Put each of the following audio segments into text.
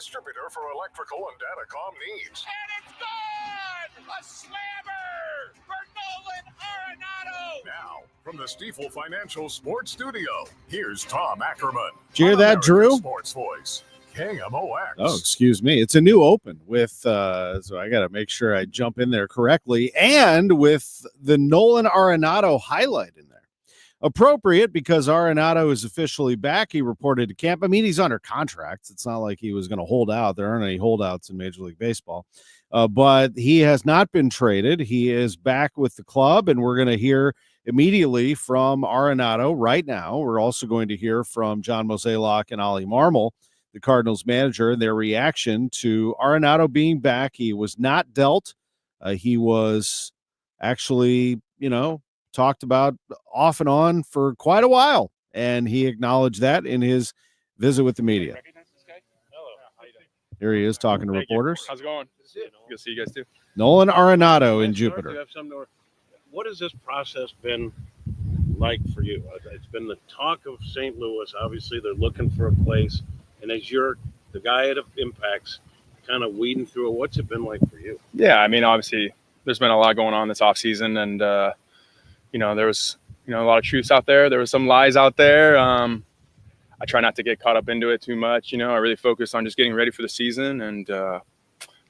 distributor for electrical and datacom needs. And it's gone! A slammer for Nolan Arenado! Now, from the Stifel Financial Sports Studio, here's Tom Ackerman. Did you hear that, America's Drew? Sports Voice, KMOX. Oh, excuse me. It's a new open with, so I got to make sure I jump in there correctly, and with the Nolan Arenado highlight in there. Appropriate because Arenado is officially back. He reported to camp. I mean, he's under contract. It's not like he was going to hold out. There aren't any holdouts in Major League Baseball. But he has not been traded. He is back with the club, and we're going to hear immediately from Arenado right now. We're also going to hear from John Mozeliak and Ollie Marmol, the Cardinals manager, and their reaction to Arenado being back. He was not dealt. He was actually, talked about off and on for quite a while, and he acknowledged that in his visit with the media. Here he is talking to reporters. How's it going? Good to see you guys too. Nolan Arenado in Jupiter. What has this process been like for you? It's been the talk of St. Louis. Obviously, they're looking for a place, and as you're the guy at Impact's kind of weeding through it, what's it been like for you? Yeah, I mean, obviously, there's been a lot going on this offseason, and there was a lot of truths out there. There was some lies out there. I try not to get caught up into it too much. I really focus on just getting ready for the season, and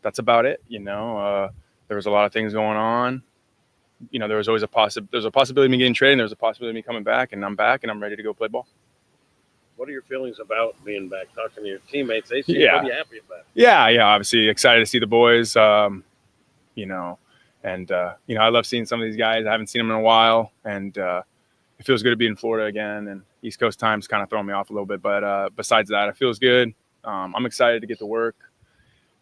that's about it. There was a lot of things going on. There was always there's a possibility of me getting traded, and there's a possibility of me coming back, and I'm back, and I'm ready to go play ball. What are your feelings about being back? Talking to your teammates, they seem pretty happy about it. Yeah, obviously excited to see the boys. I love seeing some of these guys. I haven't seen them in a while, and it feels good to be in Florida again. And East Coast time's kind of throwing me off a little bit, but besides that, it feels good. I'm excited to get to work.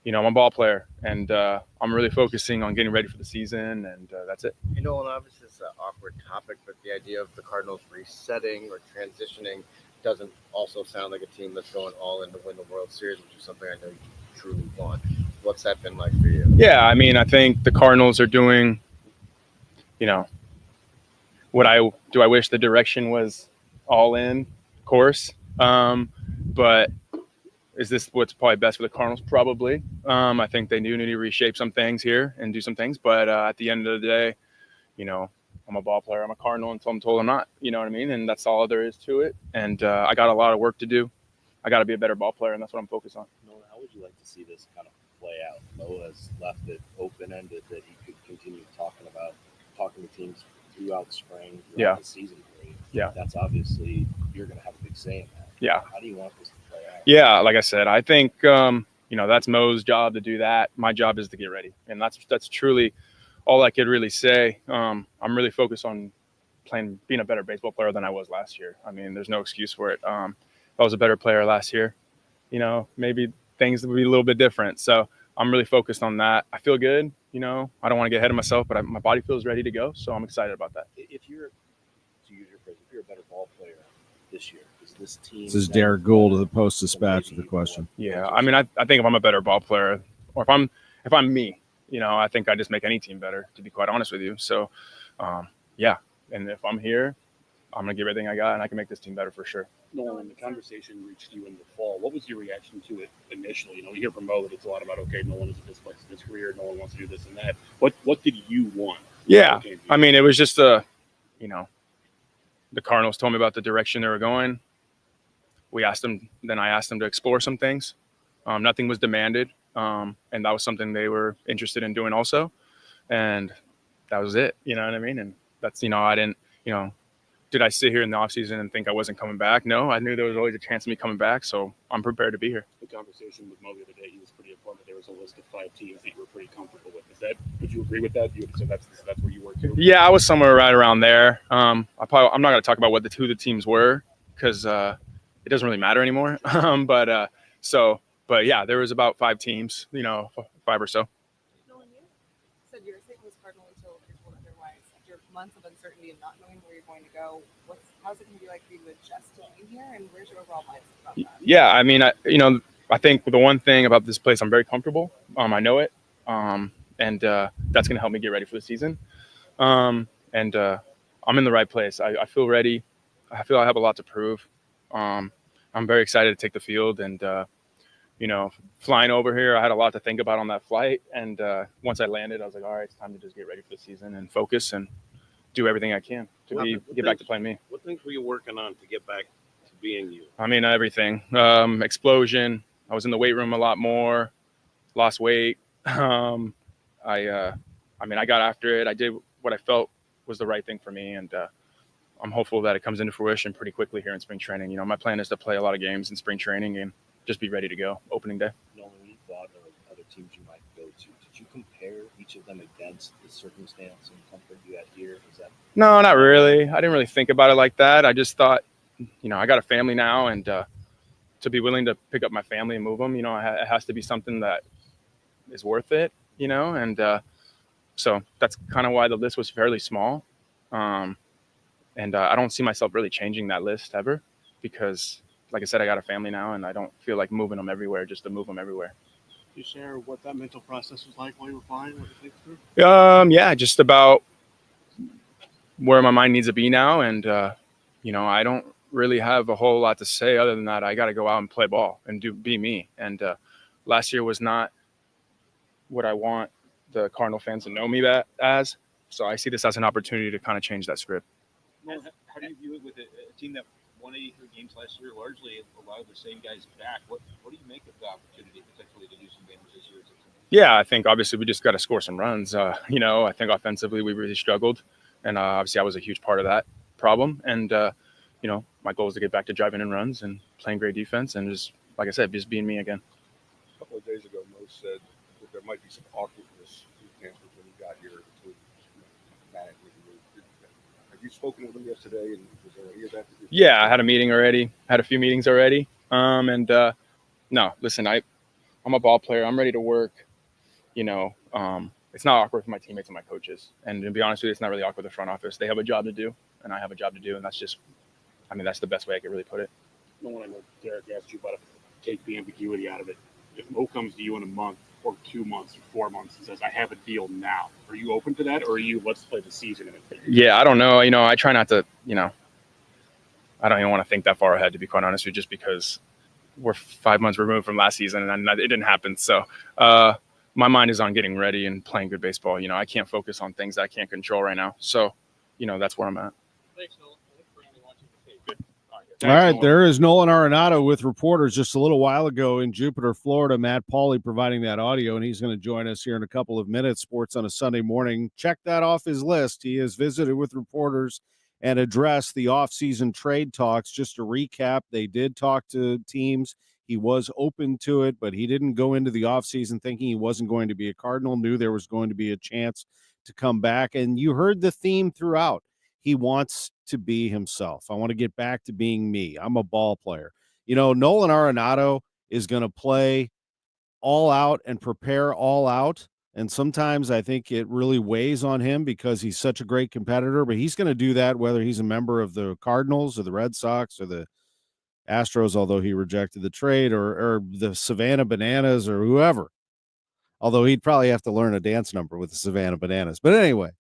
I'm a ball player, and I'm really focusing on getting ready for the season, and that's it. Obviously it's an awkward topic, but the idea of the Cardinals resetting or transitioning doesn't also sound like a team that's going all in to win the World Series, which is something I know you truly want. What's that been like for you? Yeah, I mean, I think the Cardinals are doing, I wish the direction was all in, of course. But is this what's probably best for the Cardinals? Probably. I think they do need to reshape some things here and do some things. But at the end of the day, I'm a ball player. I'm a Cardinal until I'm told I'm not. You know what I mean? And that's all there is to it. And I got a lot of work to do. I got to be a better ball player, and that's what I'm focused on. Nolan, how would you like to see this kind of play out? Mo has left it open-ended that he could continue talking to teams throughout spring, throughout the season period. Yeah. That's obviously, you're going to have a big say in that. Yeah. How do you want this to play out? Yeah, like I said, I think, that's Mo's job to do that. My job is to get ready. And that's truly all I could really say. I'm really focused on being a better baseball player than I was last year. I mean, there's no excuse for it. If I was a better player last year, maybe things would be a little bit different. So I'm really focused on that. I feel good. I don't want to get ahead of myself, but my body feels ready to go. So I'm excited about that. If you're a better ball player this year, is this team? This is Derek Gould of the Post-Dispatch with the question. Yeah, I mean, I think if I'm a better ball player, or if I'm me, I think I just make any team better, to be quite honest with you. So, yeah. And if I'm here, I'm going to give everything I got, and I can make this team better for sure. Nolan, the conversation reached you in the fall. What was your reaction to it initially? You hear from Mo that it's a lot about, okay, Nolan is at this place in his career. No one wants to do this and that. What did you want? Yeah. I mean, it was just the Cardinals told me about the direction they were going. I asked them to explore some things. Nothing was demanded. And that was something they were interested in doing also. And that was it. You know what I mean? And that's, I didn't, did I sit here in the offseason and think I wasn't coming back? No, I knew there was always a chance of me coming back. So I'm prepared to be here. The conversation with Mo the other day, he was pretty important. There was a list of 5 teams that you were pretty comfortable with. Would you agree with that? So that's where you were too? Yeah, I was somewhere right around there. I'm not going to talk about who the teams were because it doesn't really matter anymore. But yeah, there was about 5 teams, 5 or so. Nolan, you said you're a St. Louis Cardinal until you're told otherwise. After months of uncertainty and not knowing where you're going to go, how's it going to be like for you to adjust to being here, and where's your overall mindset about that? Yeah, I mean, I think the one thing about this place, I'm very comfortable. I know it, and that's going to help me get ready for the season. I'm in the right place. I feel ready. I feel I have a lot to prove. I'm very excited to take the field and flying over here, I had a lot to think about on that flight. And once I landed, I was like, all right, it's time to just get ready for the season and focus and do everything I can to get back to playing me. What things were you working on to get back to being you? I mean, everything. Explosion. I was in the weight room a lot more, lost weight. I got after it. I did what I felt was the right thing for me. And I'm hopeful that it comes into fruition pretty quickly here in spring training. My plan is to play a lot of games in spring training and just be ready to go opening day. When you thought of other teams you might go to, did you compare each of them against the circumstance and comfort you had here? No, not really. I didn't really think about it like that. I just thought, I got a family now, and to be willing to pick up my family and move them, it has to be something that is worth it, and so that's kind of why the list was fairly small. And I don't see myself really changing that list ever because, like I said, I got a family now, and I don't feel like moving them everywhere just to move them everywhere. Can you share what that mental process was like while you were flying? What you think through? Yeah, just about where my mind needs to be now. And, I don't really have a whole lot to say other than that. I got to go out and play ball and be me. And last year was not what I want the Cardinal fans to know me as. So I see this as an opportunity to kind of change that script. Well, how do you view it with a team that won 83 games last year, largely a lot of the same guys back? What do you make of the opportunity potentially to do some damage this year? Yeah, I think obviously we just got to score some runs. I think offensively we really struggled, and obviously I was a huge part of that problem. And my goal is to get back to driving in runs and playing great defense, and just like I said, just being me again. A couple of days ago, Mo said that there might be some awkwardness in camp when he got here between Matt and you. Have you spoken with him yesterday? And was there any of that? Yeah, I had a meeting already. Had a few meetings already. No, listen, I'm a ball player. I'm ready to work. It's not awkward for my teammates and my coaches. And to be honest with you, it's not really awkward with the front office. They have a job to do, and I have a job to do, and that's the best way I could really put it. No one I know Derek asked you about it. Take the ambiguity out of it. If Mo comes to you in a month or 2 months or 4 months and says, I have a deal now, are you open to that, or are you, let's play the season? Yeah, I don't know. I try not to, I don't even want to think that far ahead, to be quite honest with you, just because we're 5 months removed from last season and it didn't happen. So my mind is on getting ready and playing good baseball. I can't focus on things that I can't control right now. So, that's where I'm at. Thanks, Nolan. All right, there is Nolan Arenado with reporters just a little while ago in Jupiter, Florida. Matt Pauley providing that audio, and he's going to join us here in a couple of minutes. Sports on a Sunday morning. Check that off his list. He has visited with reporters and addressed the offseason trade talks. Just to recap, they did talk to teams. He was open to it, but he didn't go into the offseason thinking he wasn't going to be a Cardinal, knew there was going to be a chance to come back. And you heard the theme throughout. He wants to be himself. I want to get back to being me. I'm a ball player. Nolan Arenado is going to play all out and prepare all out. And sometimes I think it really weighs on him because he's such a great competitor, but he's going to do that whether he's a member of the Cardinals or the Red Sox or the Astros, although he rejected the trade, or the Savannah Bananas or whoever. Although he'd probably have to learn a dance number with the Savannah Bananas. But anyway,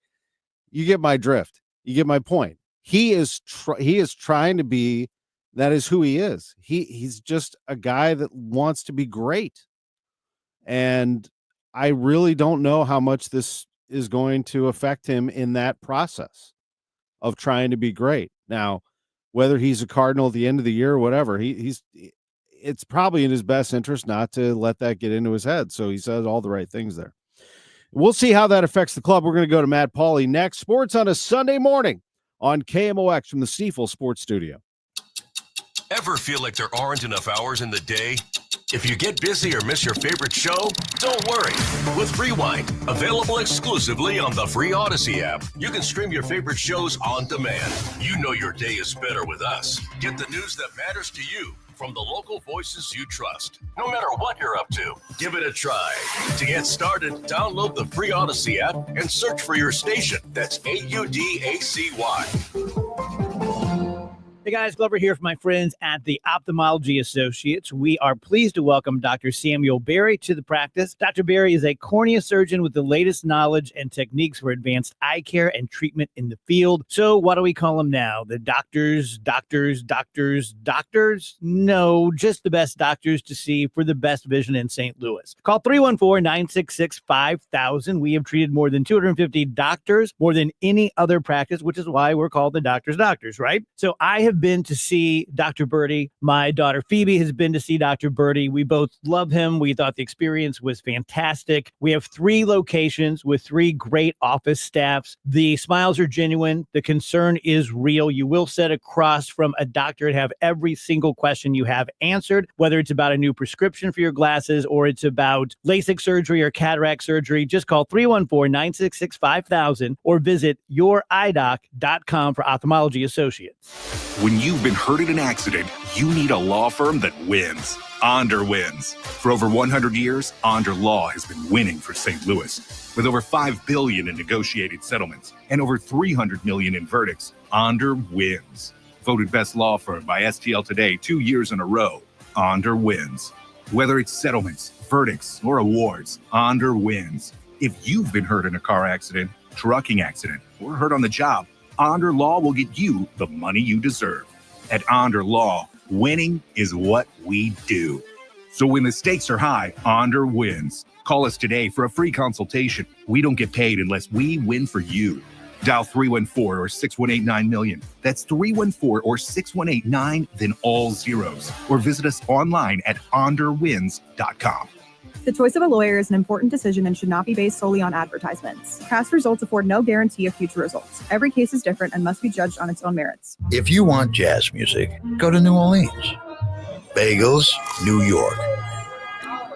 you get my drift. You get my point. He is trying to be, that is who he is. He's just a guy that wants to be great. And I really don't know how much this is going to affect him in that process of trying to be great. Now, whether he's a Cardinal at the end of the year or whatever, it's probably in his best interest not to let that get into his head. So he says all the right things there. We'll see how that affects the club. We're going to go to Matt Pauley next. Sports on a Sunday morning on KMOX from the Stiefel Sports Studio. Ever feel like there aren't enough hours in the day? If you get busy or miss your favorite show, don't worry. With Rewind, available exclusively on the free Odyssey app, you can stream your favorite shows on demand. You know your day is better with us. Get the news that matters to you from the local voices you trust. No matter what you're up to, give it a try. To get started, download the free Odyssey app and search for your station. That's AUDACY. Hey guys, Glover here from my friends at the Ophthalmology Associates. We are pleased to welcome Dr. Samuel Berry to the practice. Dr. Berry is a cornea surgeon with the latest knowledge and techniques for advanced eye care and treatment in the field. So what do we call them now? The doctors? No, just the best doctors to see for the best vision in St. Louis. Call 314-966-5000. We have treated more than 250 doctors, more than any other practice, which is why we're called the doctors, right? So I have been to see Dr. Bertie. My daughter Phoebe has been to see Dr. Bertie. We both love him. We thought the experience was fantastic. We have 3 locations with 3 great office staffs. The smiles are genuine. The concern is real. You will sit across from a doctor and have every single question you have answered, whether it's about a new prescription for your glasses or it's about LASIK surgery or cataract surgery. Just call 314-966-5000 or visit youridoc.com for Ophthalmology Associates. When you've been hurt in an accident, you need a law firm that wins. Onder wins. For over 100 years, Onder Law has been winning for St. Louis. With over $5 billion in negotiated settlements and over $300 million in verdicts, Onder wins. Voted best law firm by STL Today 2 years in a row, Onder wins. Whether it's settlements, verdicts, or awards, Onder wins. If you've been hurt in a car accident, trucking accident, or hurt on the job, Onder Law will get you the money you deserve. At Onder Law, winning is what we do. So when the stakes are high, Onder wins. Call us today for a free consultation. We don't get paid unless we win for you. Dial 314 or 6189-million. That's 314 or 6189, then all zeros. Or visit us online at onderwins.com. The choice of a lawyer is an important decision and should not be based solely on advertisements. Past results afford no guarantee of future results. Every case is different and must be judged on its own merits. If you want jazz music, go to New Orleans. Bagels, New York.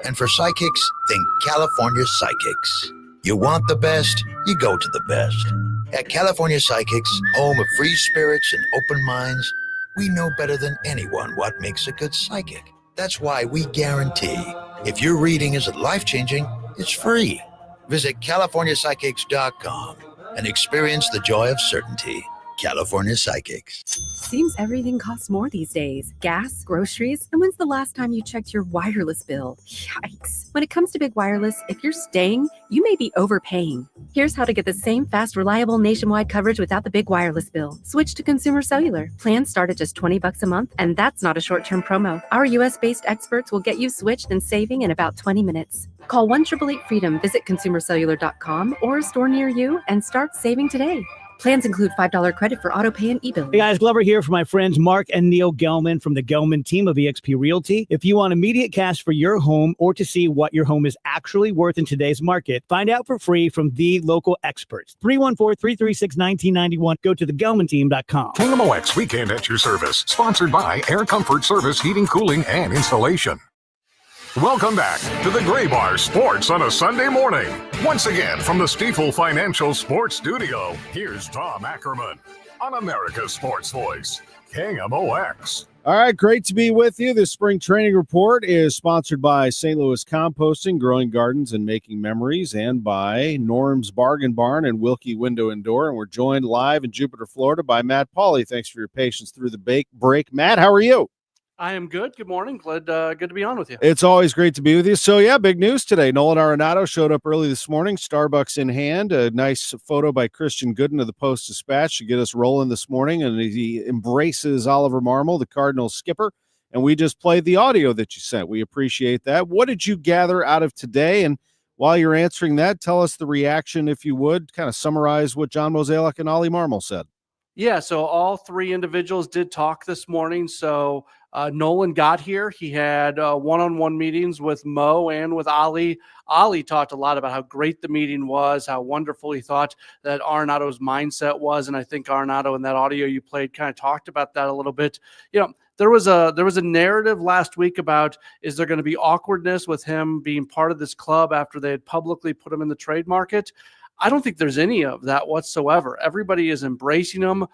And for psychics, think California Psychics. You want the best, you go to the best. At California Psychics, home of free spirits and open minds, we know better than anyone what makes a good psychic. That's why we guarantee if your reading isn't life-changing, it's free. Visit CaliforniaPsychics.com and experience the joy of certainty. California Psychics. Seems everything costs more these days. Gas, groceries, and when's the last time you checked your wireless bill? Yikes. When it comes to Big Wireless, if you're staying, you may be overpaying. Here's how to get the same fast, reliable nationwide coverage without the big wireless bill. Switch to Consumer Cellular. Plans start at just $20 a month, and that's not a short-term promo. Our U.S.-based experts will get you switched and saving in about 20 minutes. Call 1-888-FREEDOM, visit consumercellular.com or a store near you, and start saving today. Plans include $5 credit for auto pay and e-bill. Hey guys, Glover here for my friends Mark and Neil Gelman from the Gelman team of eXp Realty. If you want immediate cash for your home or to see what your home is actually worth in today's market, find out for free from the local experts. 314-336-1991. Go to thegelmanteam.com. KMOX Weekend at your service. Sponsored by Air Comfort Service Heating, Cooling, and Installation. Welcome back to the Gray Bar Sports on a Sunday morning. Once again, from the Stifel Financial Sports Studio, here's Tom Ackerman on America's Sports Voice, KMOX. All right, great to be with you. This spring training report is sponsored by St. Louis Composting, Growing Gardens, and Making Memories, and by Norm's Bargain Barn and Wilkie Window and Door. And we're joined live in Jupiter, Florida by Matt Pauley. Thanks for your patience through the break. Matt, how are you? I am good. Good morning. Good to be on with you. It's always great to be with you. So, yeah, big news today. Nolan Arenado showed up early this morning, Starbucks in hand. A nice photo by Christian Gooden of the Post-Dispatch to get us rolling this morning. And he embraces Oliver Marmol, the Cardinals skipper. And we just played the audio that you sent. We appreciate that. What did you gather out of today? And while you're answering that, tell us the reaction, if you would. Kind of summarize what John Mozeliak and Ollie Marmol said. Yeah, so all 3 individuals did talk this morning. So Nolan got here. He had one-on-one meetings with Mo and with Ollie. Ollie talked a lot about how great the meeting was, how wonderful he thought that Arenado's mindset was. And I think Arenado in that audio you played kind of talked about that a little bit. You know, there was a narrative last week about, is there going to be awkwardness with him being part of this club after they had publicly put him in the trade market? I don't think there's any of that whatsoever. Everybody is embracing him.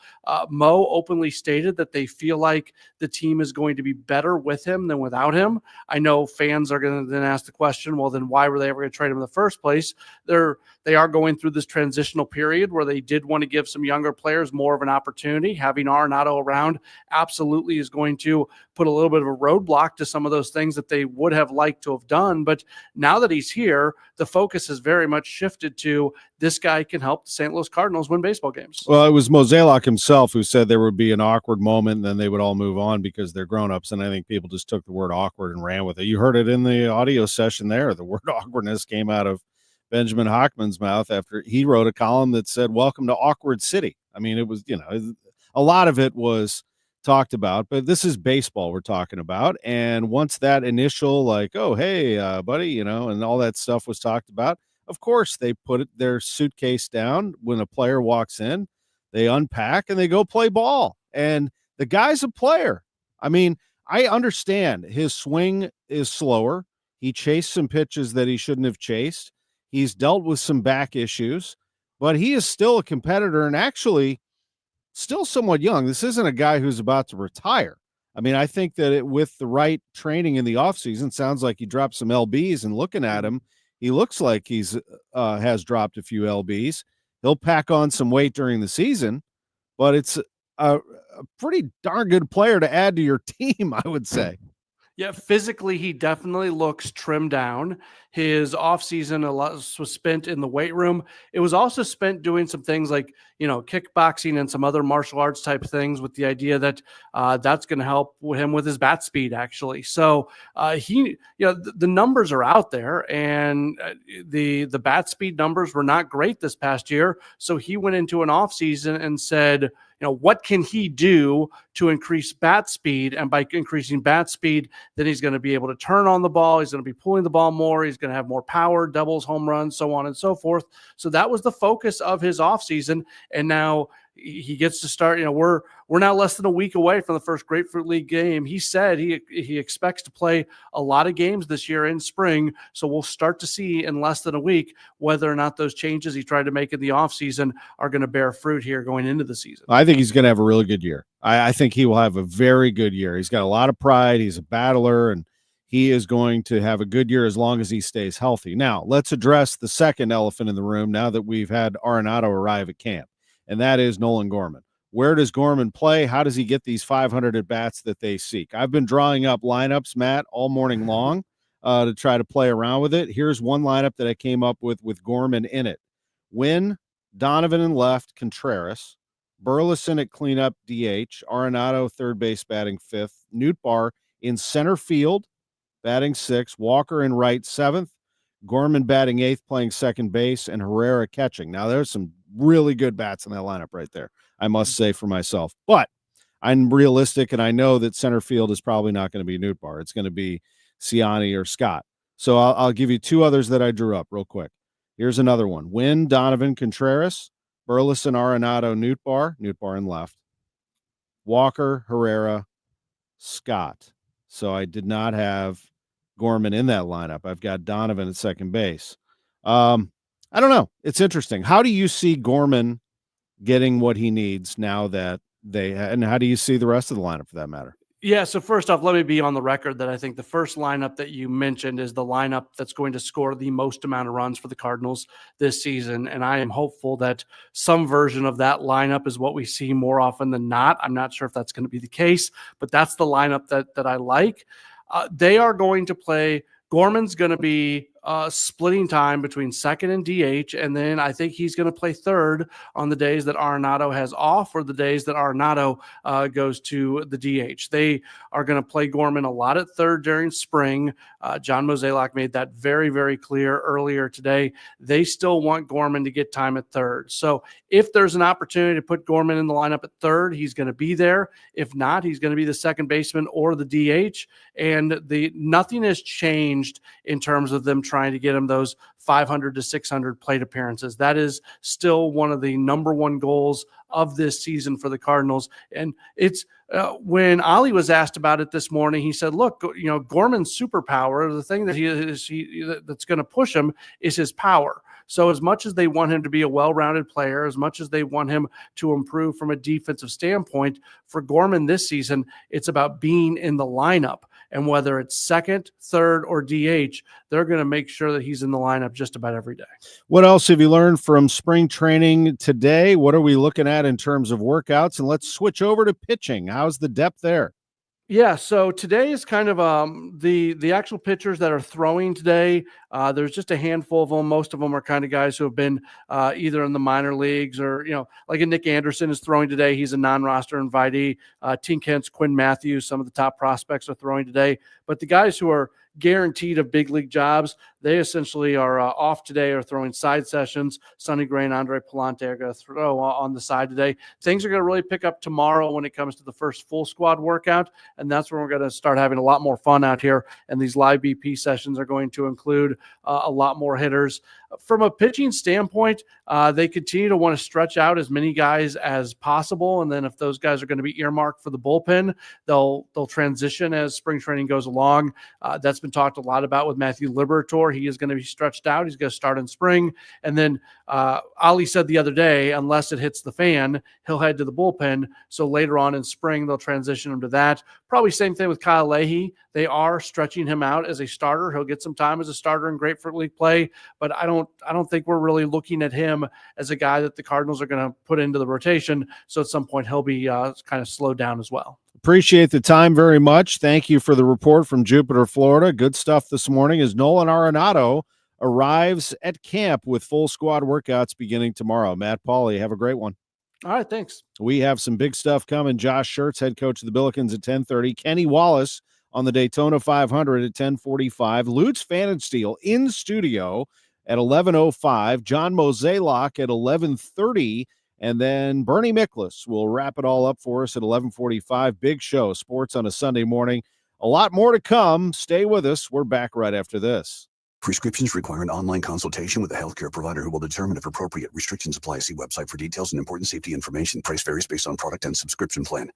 Mo openly stated that they feel like the team is going to be better with him than without him. I know fans are going to then ask the question, well, then why were they ever going to trade him in the first place? They they are going through this transitional period where they did want to give some younger players more of an opportunity. Having Arenado around absolutely is going to put a little bit of a roadblock to some of those things that they would have liked to have done. But now that he's here, the focus has very much shifted to this guy can help the St. Louis Cardinals win baseball games. Well, it was Mozeliak himself who said there would be an awkward moment and then they would all move on because they're grown-ups, and I think people just took the word awkward and ran with it. You heard it in the audio session there. The word awkwardness came out of Benjamin Hockman's mouth after he wrote a column that said, "Welcome to Awkward City." I mean, it was, a lot of it was talked about, but this is baseball we're talking about. And once that initial, like, oh, hey, buddy, and all that stuff was talked about, of course, they put their suitcase down when a player walks in, they unpack and they go play ball. And the guy's a player. I mean, I understand his swing is slower. He chased some pitches that he shouldn't have chased. He's dealt with some back issues, but he is still a competitor and actually still somewhat young. This isn't a guy who's about to retire. I mean, I think that with the right training in the offseason, sounds like he dropped some LBs, and looking at him, he looks like he's has dropped a few LBs. He'll pack on some weight during the season, but it's a pretty darn good player to add to your team, I would say. Yeah, physically, he definitely looks trimmed down. His offseason was spent in the weight room. It was also spent doing some things like, kickboxing and some other martial arts type things, with the idea that that's going to help him with his bat speed, actually. So the numbers are out there, and the bat speed numbers were not great this past year. So he went into an offseason and said, what can he do to increase bat speed? And by increasing bat speed, then he's going to be able to turn on the ball. He's going to be pulling the ball more. He's going to have more power, doubles, home runs, so on and so forth. So that was the focus of his offseason. And now he gets to start. We're now less than a week away from the first Grapefruit League game. He said he expects to play a lot of games this year in spring. So we'll start to see in less than a week whether or not those changes he tried to make in the offseason are going to bear fruit here going into the season. I think he's going to have a really good year. I think he will have a very good year. He's got a lot of pride. He's a battler, and he is going to have a good year as long as he stays healthy. Now, let's address the second elephant in the room now that we've had Arenado arrive at camp, and that is Nolan Gorman. Where does Gorman play? How does he get these 500 at-bats that they seek? I've been drawing up lineups, Matt, all morning long to try to play around with it. Here's one lineup that I came up with Gorman in it. Wynn, Donovan in left, Contreras, Burleson at cleanup, DH, Arenado third base batting fifth, Nootbaar in center field, batting sixth, Walker in right seventh, Gorman batting eighth, playing second base, and Herrera catching. Now, there's some really good bats in that lineup right there, I must say for myself. But I'm realistic, and I know that center field is probably not going to be Nootbaar. It's going to be Ciani or Scott. So I'll give you two others that I drew up real quick. Here's another one. Wynn, Donovan, Contreras, Burleson, Arenado, Nootbaar in left, Walker, Herrera, Scott. So I did not have Gorman in that lineup. I've got Donovan at second base. I don't know. It's interesting. How do you see Gorman getting what he needs now that and how do you see the rest of the lineup for that matter? Yeah, so first off, let me be on the record that I think the first lineup that you mentioned is the lineup that's going to score the most amount of runs for the Cardinals this season, and I am hopeful that some version of that lineup is what we see more often than not. I'm not sure if that's going to be the case, but that's the lineup that I like. They are going to play. Gorman's going to be splitting time between second and DH, and then I think he's going to play third on the days that Arenado has off or the days that Arenado goes to the DH. They are going to play Gorman a lot at third during spring. John Mozeliak made that very, very clear earlier today. They still want Gorman to get time at third. So if there's an opportunity to put Gorman in the lineup at third, he's going to be there. If not, he's going to be the second baseman or the DH. And nothing has changed in terms of them trying to get him those 500 to 600 plate appearances. That is still one of the number one goals of this season for the Cardinals. And it's when Ali was asked about it this morning, he said, look, Gorman's superpower, the thing that that's going to push him is his power. So as much as they want him to be a well-rounded player, as much as they want him to improve from a defensive standpoint, for Gorman this season, it's about being in the lineup. And whether it's second, third, or DH, they're going to make sure that he's in the lineup just about every day. What else have you learned from spring training today? What are we looking at in terms of workouts? And let's switch over to pitching. How's the depth there? Yeah, so today is kind of the actual pitchers that are throwing today. There's just a handful of them. Most of them are kind of guys who have been either in the minor leagues or, like a Nick Anderson is throwing today. He's a non-roster invitee. Tink Hence, Quinn Matthews, some of the top prospects are throwing today. But the guys who are guaranteed of big league jobs, they essentially are off today or throwing side sessions. Sonny Gray and Andre Palante are going to throw on the side today. Things are going to really pick up tomorrow when it comes to the first full squad workout, and that's when we're going to start having a lot more fun out here, and these live BP sessions are going to include a lot more hitters. From a pitching standpoint, they continue to want to stretch out as many guys as possible, and then if those guys are going to be earmarked for the bullpen, they'll transition as spring training goes along. That's been talked a lot about with Matthew Liberatore. He is going to be stretched out. He's going to start in spring, and then Ali said the other day, unless it hits the fan, he'll head to the bullpen. So later on in spring, they'll transition him to that. Probably same thing with Kyle Leahy. They are stretching him out as a starter. He'll get some time as a starter in Grapefruit League play, but I don't think we're really looking at him as a guy that the Cardinals are going to put into the rotation. So at some point he'll be kind of slowed down as well. Appreciate the time very much. Thank you for the report from Jupiter, Florida. Good stuff this morning as Nolan Arenado arrives at camp with full squad workouts beginning tomorrow. Matt Pauley, have a great one. All right, thanks. We have some big stuff coming. Josh Schertz, head coach of the Billikens, at 10:30. Kenny Wallace on the Daytona 500 at 10:45. Lutz Pfannenstiel in studio at 11:05. John Mozeliak at 11:30. And then Bernie Miklasz will wrap it all up for us at 11:45. Big show, sports on a Sunday morning. A lot more to come. Stay with us. We're back right after this. Prescriptions require an online consultation with a healthcare provider who will determine if appropriate. Restrictions apply. See website for details and important safety information. Price varies based on product and subscription plan.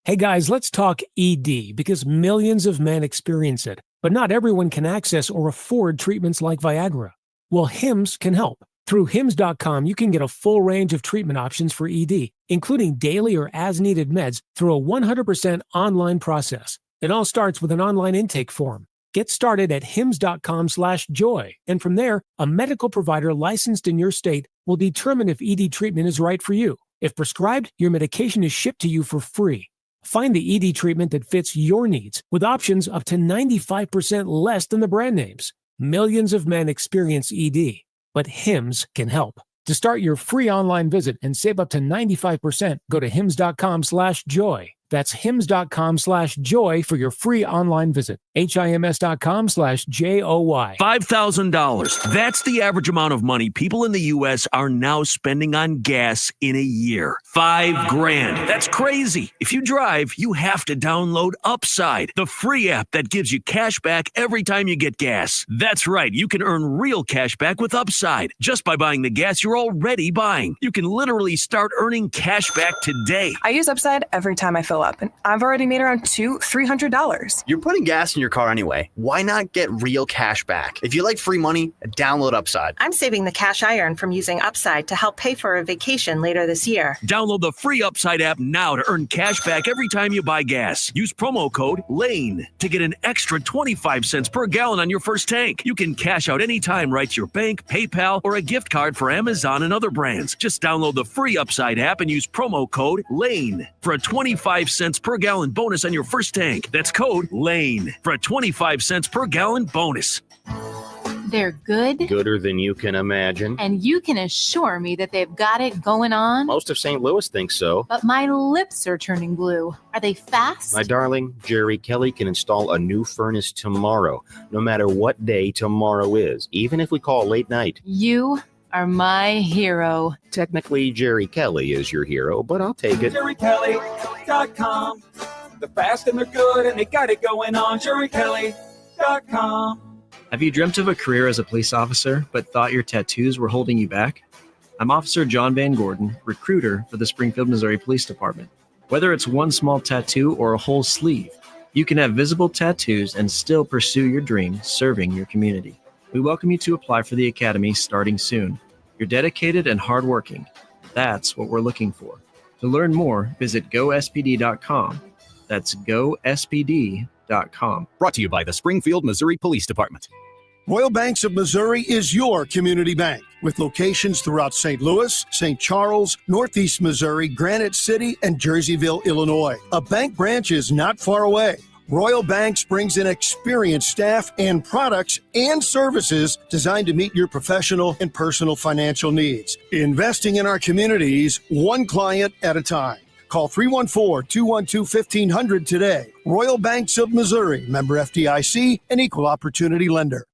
Hey guys, let's talk ED because millions of men experience it, but not everyone can access or afford treatments like Viagra. Well, Hims can help. Through Hims.com, you can get a full range of treatment options for ED, including daily or as-needed meds through a 100% online process. It all starts with an online intake form. Get started at hims.com/joy, and from there, a medical provider licensed in your state will determine if ED treatment is right for you. If prescribed, your medication is shipped to you for free. Find the ED treatment that fits your needs with options up to 95% less than the brand names. Millions of men experience ED, but Hims can help. To start your free online visit and save up to 95%, go to hims.com/joy. That's hims.com/joy for your free online visit. HIMS.com/JOY. $5,000. That's the average amount of money people in the U.S. are now spending on gas in a year. $5,000. That's crazy. If you drive, you have to download Upside, the free app that gives you cash back every time you get gas. That's right. You can earn real cash back with Upside just by buying the gas you're already buying. You can literally start earning cash back today. I use Upside every time I fill up, and I've already made around $200-$300. You're putting gas in your car anyway. Why not get real cash back? If you like free money, download Upside. I'm saving the cash I earn from using Upside to help pay for a vacation later this year. Download the free Upside app now to earn cash back every time you buy gas. Use promo code LANE to get an extra 25 cents per gallon on your first tank. You can cash out anytime right to your bank, PayPal, or a gift card for Amazon and other brands. Just download the free Upside app and use promo code LANE for a 25 cents per gallon bonus on your first tank. That's code LANE for a 25 cents per gallon bonus. They're good. Gooder than you can imagine. And you can assure me that they've got it going on. Most of St. Louis thinks so. But my lips are turning blue. Are they fast? My darling, Jerry Kelly can install a new furnace tomorrow, no matter what day tomorrow is, even if we call late night. You are my hero. Technically, Jerry Kelly is your hero, but I'll take it. JerryKelly.com. They're fast and they're good and they got it going on. JerryKelly.com. Have you dreamt of a career as a police officer, but thought your tattoos were holding you back? I'm Officer John Van Gordon, recruiter for the Springfield, Missouri Police Department. Whether it's one small tattoo or a whole sleeve, you can have visible tattoos and still pursue your dream serving your community. We welcome you to apply for the Academy starting soon. You're dedicated and hardworking. That's what we're looking for. To learn more, visit gospd.com. That's gospd.com. RoyalBanksOfMissouri.com. Brought to you by the Springfield, Missouri Police Department. Royal Banks of Missouri is your community bank with locations throughout St. Louis, St. Charles, Northeast Missouri, Granite City, and Jerseyville, Illinois. A bank branch is not far away. Royal Banks brings in experienced staff and products and services designed to meet your professional and personal financial needs. Investing in our communities, one client at a time. Call 314-212-1500 today. Royal Banks of Missouri, member FDIC, and equal opportunity lender.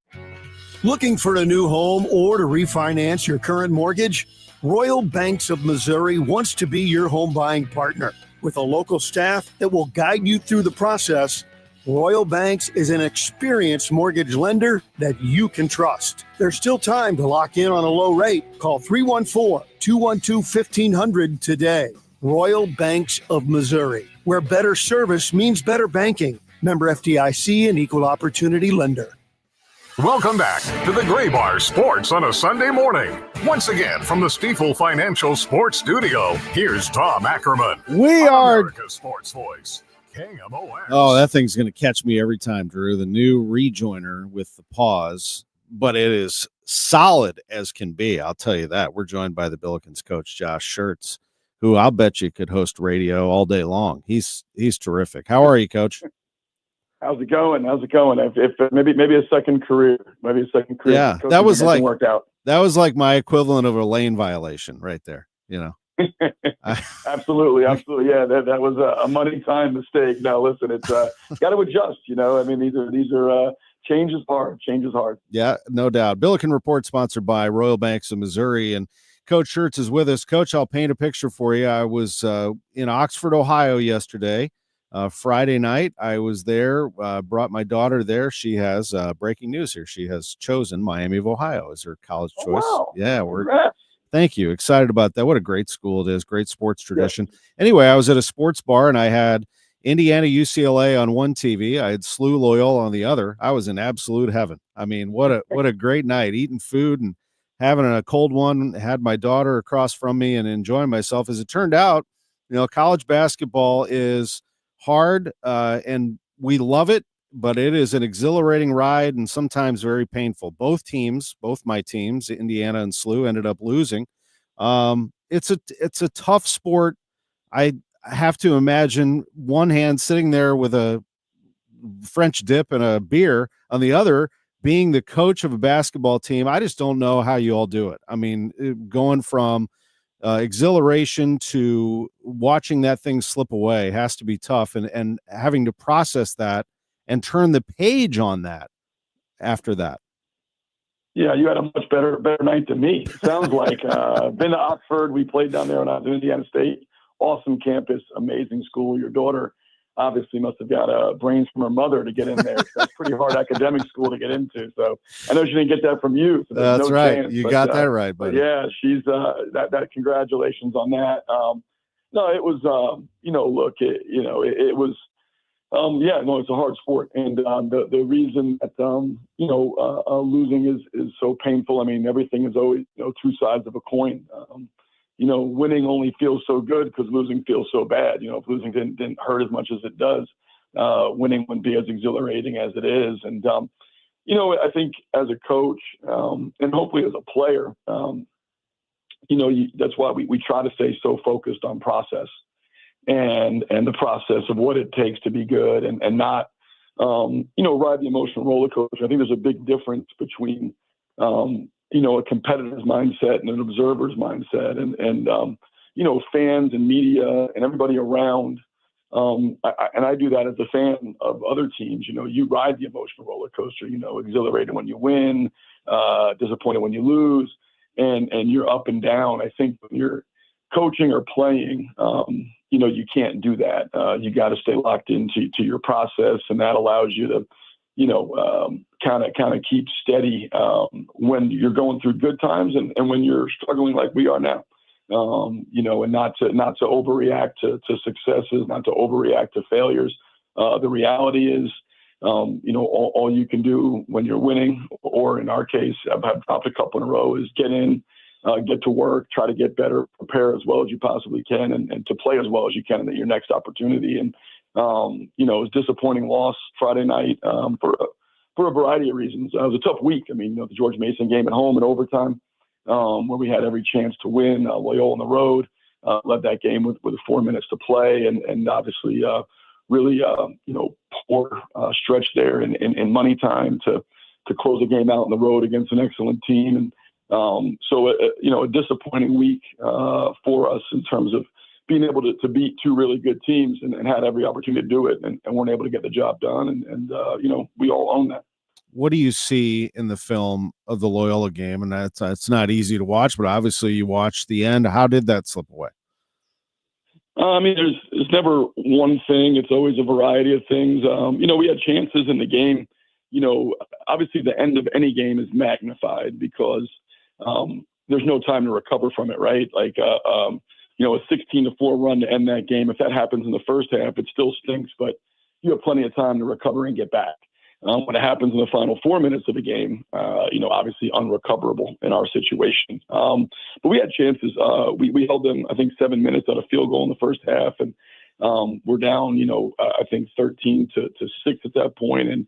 Looking for a new home or to refinance your current mortgage? Royal Banks of Missouri wants to be your home buying partner. With a local staff that will guide you through the process, Royal Banks is an experienced mortgage lender that you can trust. There's still time to lock in on a low rate. Call 314-212-1500 today. Royal Banks of Missouri, where better service means better banking. Member FDIC and equal opportunity lender. Welcome back to the Gray Bar Sports on a Sunday morning. Once again, from the Stifel Financial Sports Studio, here's Tom Ackerman. We are America's Sports Voice, KMOX. Oh, that thing's going to catch me every time, Drew. The new rejoiner with the pause, but it is solid as can be. I'll tell you that. We're joined by the Billikens coach, Josh Schertz, who I'll bet you could host radio all day long. He's terrific. How are you, Coach? How's it going? If maybe a second career, Yeah, that was like worked out. That was like my equivalent of a lane violation, right there. You know. Absolutely. Yeah, that was a money time mistake. Now listen, it's got to adjust. You know, I mean, these are change is hard. Yeah, no doubt. Billiken Report sponsored by Royal Banks of Missouri, and Coach Schertz is with us. Coach, I'll paint a picture for you. I was in Oxford, Ohio yesterday. Friday night, I was there, brought my daughter there. She has breaking news here. She has chosen Miami of Ohio as her college choice. Wow. Yeah, thank you. Excited about that. What a great school it is. Great sports tradition. Yeah. Anyway, I was at a sports bar and I had Indiana UCLA on one TV. I had SLU Loyola on the other. I was in absolute heaven. I mean, what a great night, eating food and having a cold one. Had my daughter across from me and enjoying myself. As it turned out, you know, college basketball is hard, and we love it, but it is an exhilarating ride and sometimes very painful. Both my teams, Indiana and SLU, ended up losing. It's a tough sport. I have to imagine one hand sitting there with a French dip and a beer, on the other being the coach of a basketball team. I just don't know how you all do it. I mean, going from exhilaration to watching that thing slip away has to be tough, and having to process that and turn the page on that after that. Yeah, you had a much better night than me. It sounds like been to Oxford. We played down there when I was in Indiana State. Awesome campus, amazing school. Your daughter obviously must have got brains from her mother to get in there. That's pretty hard academic school to get into. So I know she didn't get that from you. So that's no right. Chance, you got that right, buddy. Yeah, she's that. Congratulations on that. No, it was. Look, it was. It's a hard sport, and the reason that losing is so painful. I mean, everything is always two sides of a coin. Winning only feels so good because losing feels so bad. If losing didn't hurt as much as it does, winning wouldn't be as exhilarating as it is. And, I think as a coach and hopefully as a player, that's why we try to stay so focused on process and the process of what it takes to be good and not, ride the emotional roller coaster. I think there's a big difference between, a competitor's mindset and an observer's mindset and fans and media and everybody around. I do that as a fan of other teams. You ride the emotional roller coaster, exhilarated when you win, disappointed when you lose, and you're up and down. I think when you're coaching or playing, you can't do that. You got to stay locked into your process, and that allows you to kind of keep steady when you're going through good times and when you're struggling like we are now. And not to overreact to successes, not to overreact to failures. The reality is, all you can do when you're winning, or in our case, I've dropped a couple in a row, is get in, get to work, try to get better, prepare as well as you possibly can, and to play as well as you can in your next opportunity. And It was a disappointing loss Friday night for a variety of reasons. It was a tough week. I mean, the George Mason game at home in overtime, where we had every chance to win. Loyola on the road led that game with 4 minutes to play, and obviously really poor stretch there in money time to close the game out on the road against an excellent team. And so a disappointing week for us in terms of being able to beat two really good teams and had every opportunity to do it and weren't able to get the job done. And we all own that. What do you see in the film of the Loyola game? And it's not easy to watch, but obviously you watched the end. How did that slip away? I mean, there's never one thing. It's always a variety of things. We had chances in the game. Obviously the end of any game is magnified because there's no time to recover from it, right? Like, a 16-4 run to end that game. If that happens in the first half, it still stinks, but you have plenty of time to recover and get back. When it happens in the final 4 minutes of the game, obviously unrecoverable in our situation. But we had chances. We held them, I think, 7 minutes at a field goal in the first half, and we're down, I think 13 to 6 at that point, and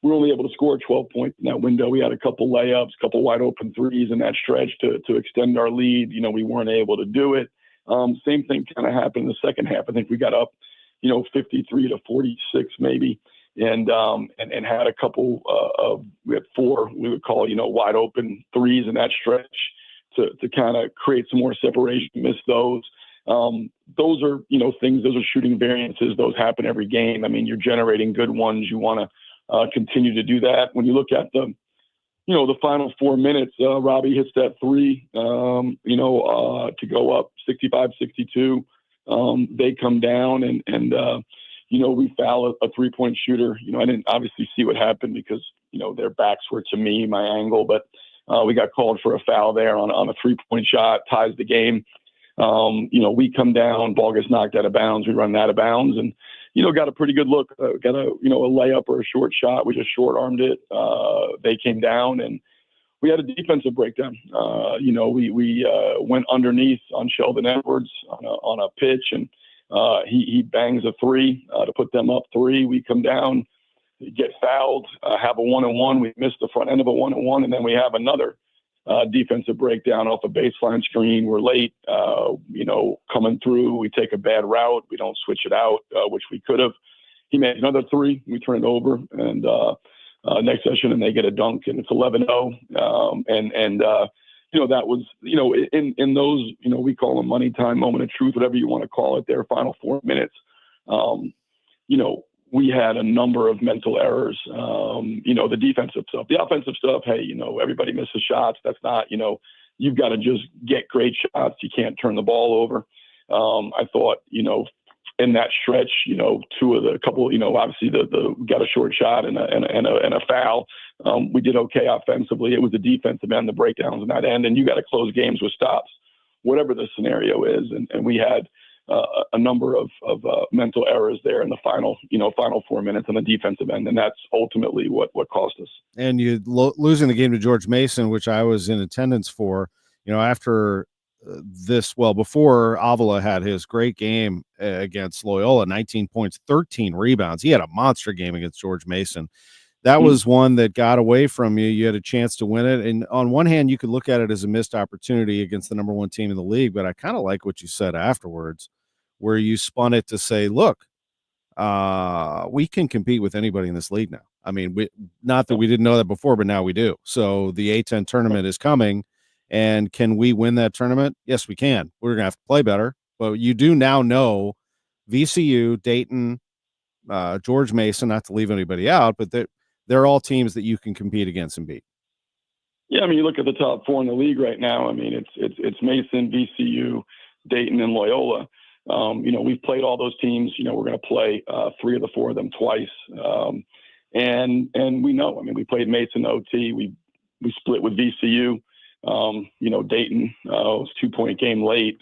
we were only able to score 12 points in that window. We had a couple layups, a couple wide open threes in that stretch to extend our lead. We weren't able to do it. Same thing kind of happened in the second half. I think we got up, 53 to 46 maybe, and had a couple we had 4 we would call wide open threes in that stretch to kind of create some more separation. Missed those. Those are things. Those are shooting variances. Those happen every game. I mean, you're generating good ones. You want to continue to do that. When you look at the final 4 minutes, Robbie hits that three, to go up 65-62. They come down and we foul a 3-point shooter. I didn't obviously see what happened because, their backs were to me, my angle, but we got called for a foul there on a 3-point shot, ties the game. We come down, ball gets knocked out of bounds. We run out of bounds and, got a pretty good look, got a layup or a short shot. We just short armed it. They came down and we had a defensive breakdown. We went underneath on Sheldon Edwards on a pitch and he bangs a 3 to put them up 3. We come down, get fouled, have a 1-on-1. We missed the front end of a 1-on-1, and then we have another defensive breakdown off a baseline screen. We're late, coming through. We take a bad route. We don't switch it out, which we could have. He made another 3. We turn it over, and next session, and they get a dunk, and it's 11-0. That was, in those, we call them money time, moment of truth, whatever you want to call it, their final 4 minutes. We had a number of mental errors, the defensive stuff, the offensive stuff. Hey, everybody misses shots. That's not, you've got to just get great shots. You can't turn the ball over. I thought, in that stretch, two of the couple, obviously the got a short shot and a foul. We did okay offensively. It was the defensive end, the breakdowns in that end, and you got to close games with stops, whatever the scenario is. And we had a number of mental errors there in the final 4 minutes on the defensive end, and that's ultimately what cost us. And you losing the game to George Mason, which I was in attendance for, after before Avila had his great game against Loyola, 19 points, 13 rebounds. He had a monster game against George Mason. That was one that got away from you. You had a chance to win it. And on one hand, you could look at it as a missed opportunity against the number 1 team in the league, but I kind of like what you said afterwards, where you spun it to say, look, we can compete with anybody in this league now. I mean, not that we didn't know that before, but now we do. So the A10 tournament is coming. And can we win that tournament? Yes, we can. We're going to have to play better. But you do now know VCU, Dayton, George Mason, not to leave anybody out, but they're all teams that you can compete against and beat. Yeah, I mean, you look at the top 4 in the league right now. I mean, it's Mason, VCU, Dayton, and Loyola. We've played all those teams. We're going to play 3 of the 4 of them twice. And we know. I mean, we played Mason OT. We split with VCU. Dayton was a 2-point game late.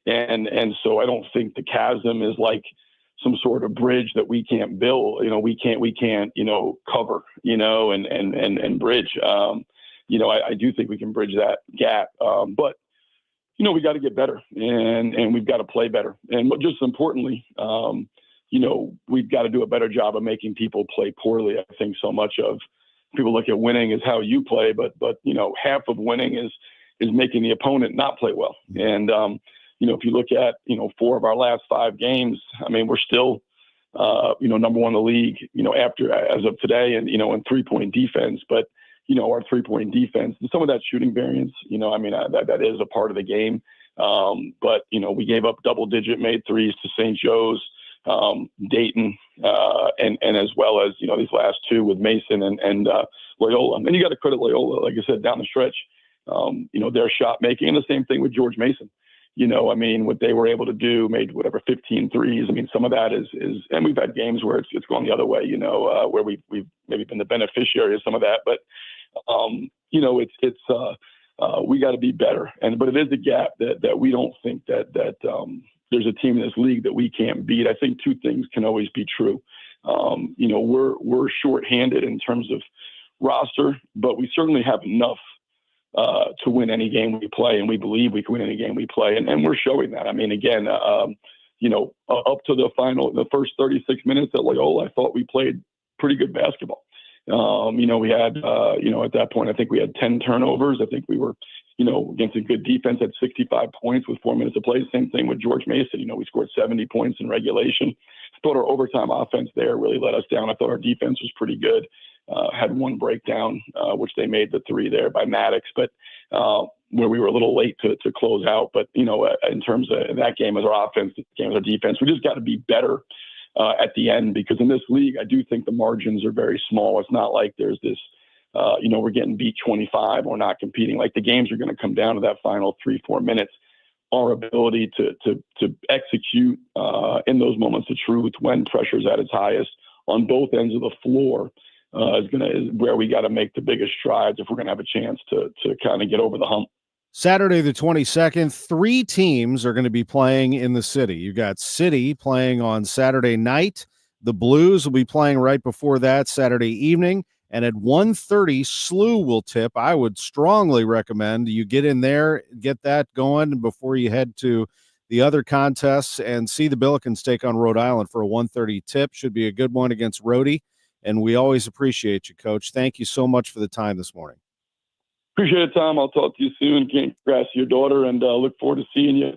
And so I don't think the chasm is like some sort of bridge that we can't build. We can't cover, and bridge. I do think we can bridge that gap. But we got to get better and we've got to play better. And just importantly, we've got to do a better job of making people play poorly. I think so much of people look at winning as how you play, but half of winning is making the opponent not play well. And, if you look at, 4 of our last 5 games, I mean, we're still, number one in the league, as of today and, in 3-point defense, but, our 3-point defense and some of that shooting variance, that is a part of the game. But, we gave up double-digit made threes to St. Joe's, Dayton, and as well as, these last 2 with Mason and Loyola. And you got to credit Loyola, like I said, down the stretch, their shot making, and the same thing with George Mason. What they were able to do, made 15 threes. Some of that is, and we've had games where it's gone the other way, where we've maybe been the beneficiary of some of that. But, we got to be better. But it is a gap that we don't think that there's a team in this league that we can't beat. I think 2 things can always be true. We're shorthanded in terms of roster, but we certainly have enough to win any game we play, and we believe we can win any game we play, and we're showing that. Up to the first 36 minutes at Loyola, I thought we played pretty good basketball. We had, at that point, I think we had 10 turnovers. I think we were, against a good defense at 65 points with 4 minutes to play. Same thing with George Mason. We scored 70 points in regulation. I thought our overtime offense there really let us down. I thought our defense was pretty good. Had 1 breakdown, which they made the 3 there by Maddox, but where we were a little late to close out. But, in terms of that game as our offense, this game as our defense, we just got to be better at the end, because in this league, I do think the margins are very small. It's not like there's this, we're getting beat 25, we're not competing. Like, the games are going to come down to that final 3-4 minutes. Our ability to execute in those moments of truth when pressure's at its highest on both ends of the floor is where we got to make the biggest strides if we're going to have a chance to kind of get over the hump. Saturday the 22nd, 3 teams are going to be playing in the city. You got City playing on Saturday night. The Blues will be playing right before that Saturday evening. And at 1:30, SLU will tip. I would strongly recommend you get in there, get that going before you head to the other contests and see the Billikens take on Rhode Island for a 1:30 tip. Should be a good one against Rhodey. And we always appreciate you, Coach. Thank you so much for the time this morning. Appreciate it, Tom. I'll talk to you soon. Congrats to your daughter, and look forward to seeing you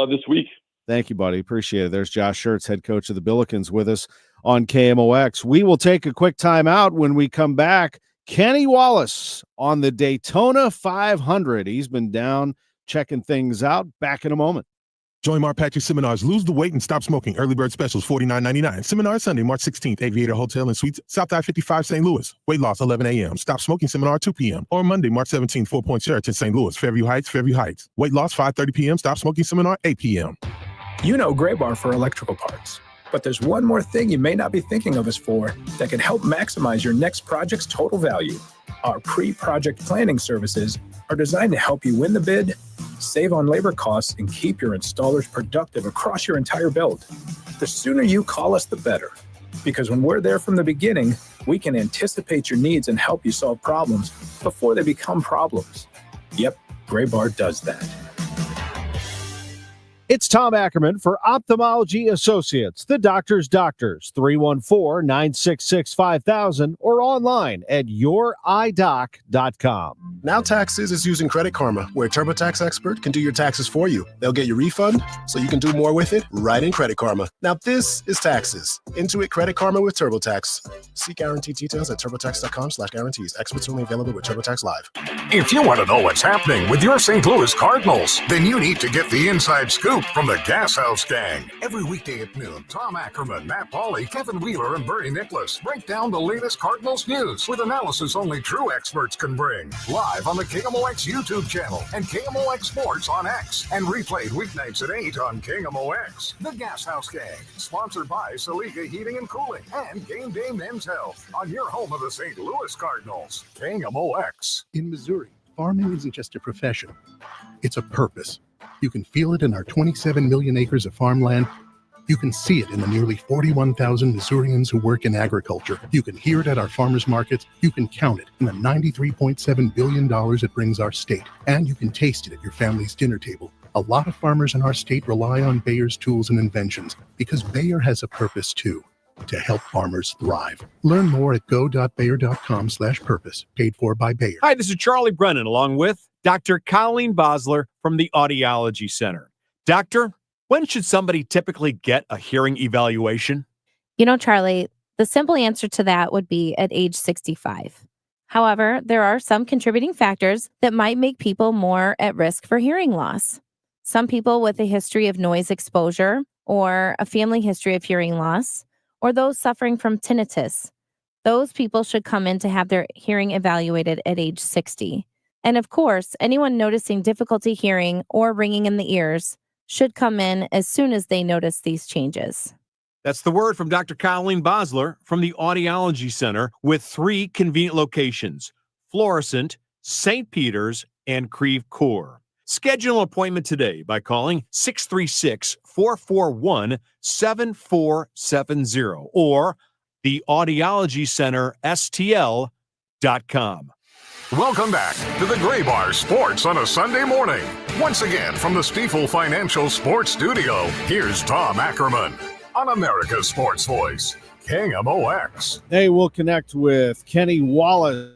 this week. Thank you, buddy. Appreciate it. There's Josh Schertz, head coach of the Billikens, with us on KMOX. We will take a quick time out. When we come back, Kenny Wallace on the Daytona 500. He's been down checking things out. Back in a moment. Join Mark Patrick Seminars. Lose the weight and stop smoking. Early bird specials, $49.99. Seminar Sunday, March 16th, Aviator Hotel and Suites, South I-55, St. Louis. Weight loss, 11 a.m. Stop smoking seminar, 2 p.m. Or Monday, March 17th, 4 Point Church in St. Louis, Fairview Heights. Weight loss, 5:30 p.m. Stop smoking seminar, 8 p.m. You know Gray Bar for electrical parts. But there's one more thing you may not be thinking of us for that can help maximize your next project's total value. Our pre-project planning services are designed to help you win the bid, save on labor costs, and keep your installers productive across your entire build. The sooner you call us, the better. Because when we're there from the beginning, we can anticipate your needs and help you solve problems before they become problems. Yep, Gray Bar does that. It's Tom Ackerman for Ophthalmology Associates, the doctor's doctors, 314-966-5000 or online at youridoc.com. Now Taxes is using Credit Karma, where a TurboTax expert can do your taxes for you. They'll get your refund so you can do more with it right in Credit Karma. Now this is taxes. Intuit Credit Karma with TurboTax. See guarantee details at turbotax.com/guarantees. Experts only available with TurboTax Live. If you want to know what's happening with your St. Louis Cardinals, then you need to get the inside scoop from the Gas House Gang. Every weekday at noon, Tom Ackerman, Matt Pauley, Kevin Wheeler, and Bernie Miklasz break down the latest Cardinals news with analysis only true experts can bring. Live on the KMOX YouTube channel and KMOX Sports on X, and replayed weeknights at 8 on KMOX. The Gas House Gang, sponsored by Saliga Heating and Cooling and Game Day Men's Health on your home of the St. Louis Cardinals. KMOX. In Missouri, farming isn't just a profession, it's a purpose. You can feel it in our 27 million acres of farmland. You can see it in the nearly 41,000 Missourians who work in agriculture. You can hear it at our farmers markets. You can count it in the $93.7 billion it brings our state. And you can taste it at your family's dinner table. A lot of farmers in our state rely on Bayer's tools and inventions because Bayer has a purpose too, to help farmers thrive. Learn more at go.bayer.com/purpose, paid for by Bayer. Hi, this is Charlie Brennan along with Dr. Colleen Bosler from the Audiology Center. Doctor, when should somebody typically get a hearing evaluation? You know, Charlie, the simple answer to that would be at age 65. However, there are some contributing factors that might make people more at risk for hearing loss. Some people with a history of noise exposure or a family history of hearing loss, or those suffering from tinnitus, those people should come in to have their hearing evaluated at age 60. And of course, anyone noticing difficulty hearing or ringing in the ears should come in as soon as they notice these changes. That's the word from Dr. Colleen Bosler from the Audiology Center with 3 convenient locations: Florissant, St. Peter's, and Creve Coeur. Schedule an appointment today by calling 636-441-7470 or the Audiology Center STL.com. Welcome back to the Gray Bar Sports on a Sunday morning. Once again, from the Stifel Financial Sports Studio, here's Tom Ackerman on America's Sports Voice, KMOX. Hey, we'll connect with Kenny Wallace.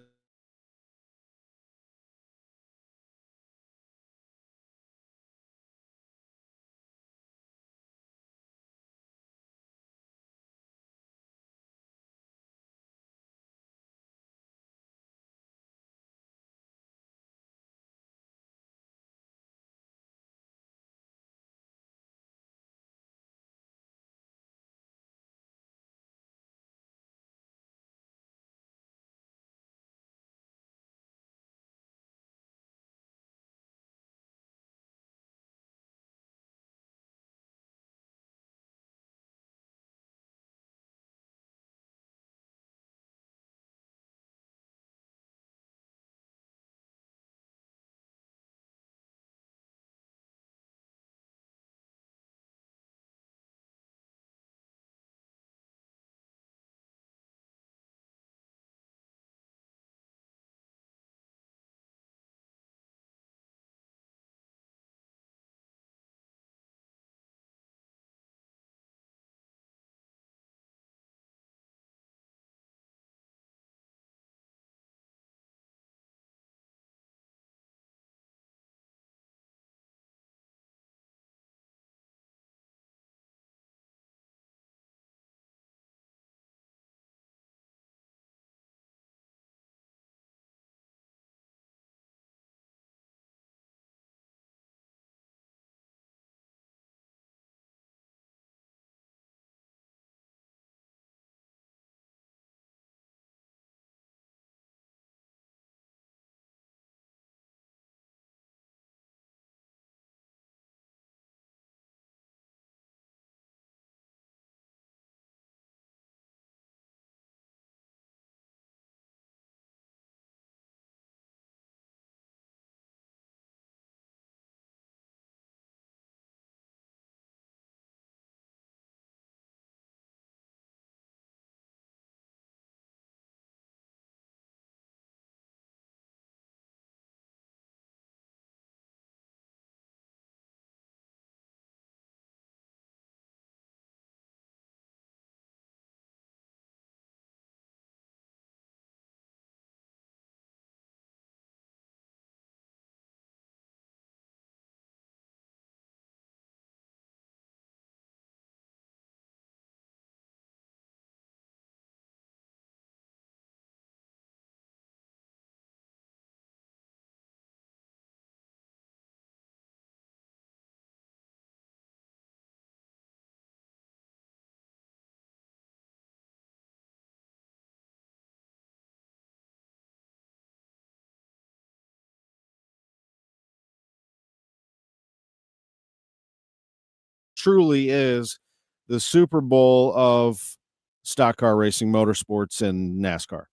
Truly is the Super Bowl of stock car racing, motorsports, and NASCAR.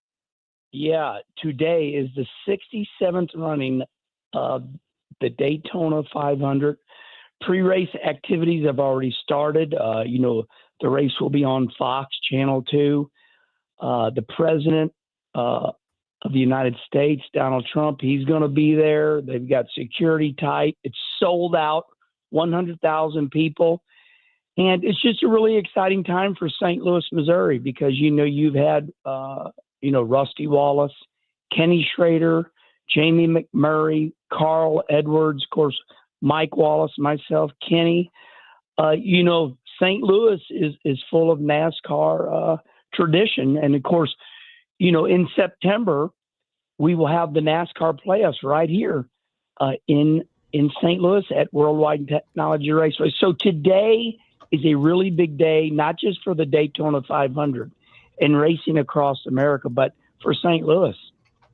Yeah, today is the 67th running of the Daytona 500. Pre-race activities have already started. The race will be on Fox Channel 2. The president of the United States, Donald Trump, he's going to be there. They've got security tight. It's sold out, 100,000 people. And it's just a really exciting time for St. Louis, Missouri, because, you've had, Rusty Wallace, Kenny Schrader, Jamie McMurray, Carl Edwards, of course, Mike Wallace, myself, Kenny. St. Louis is full of NASCAR tradition. And of course, in September, we will have the NASCAR playoffs right here in St. Louis at Worldwide Technology Raceway. So today is a really big day, not just for the Daytona 500 and racing across America, but for St. Louis.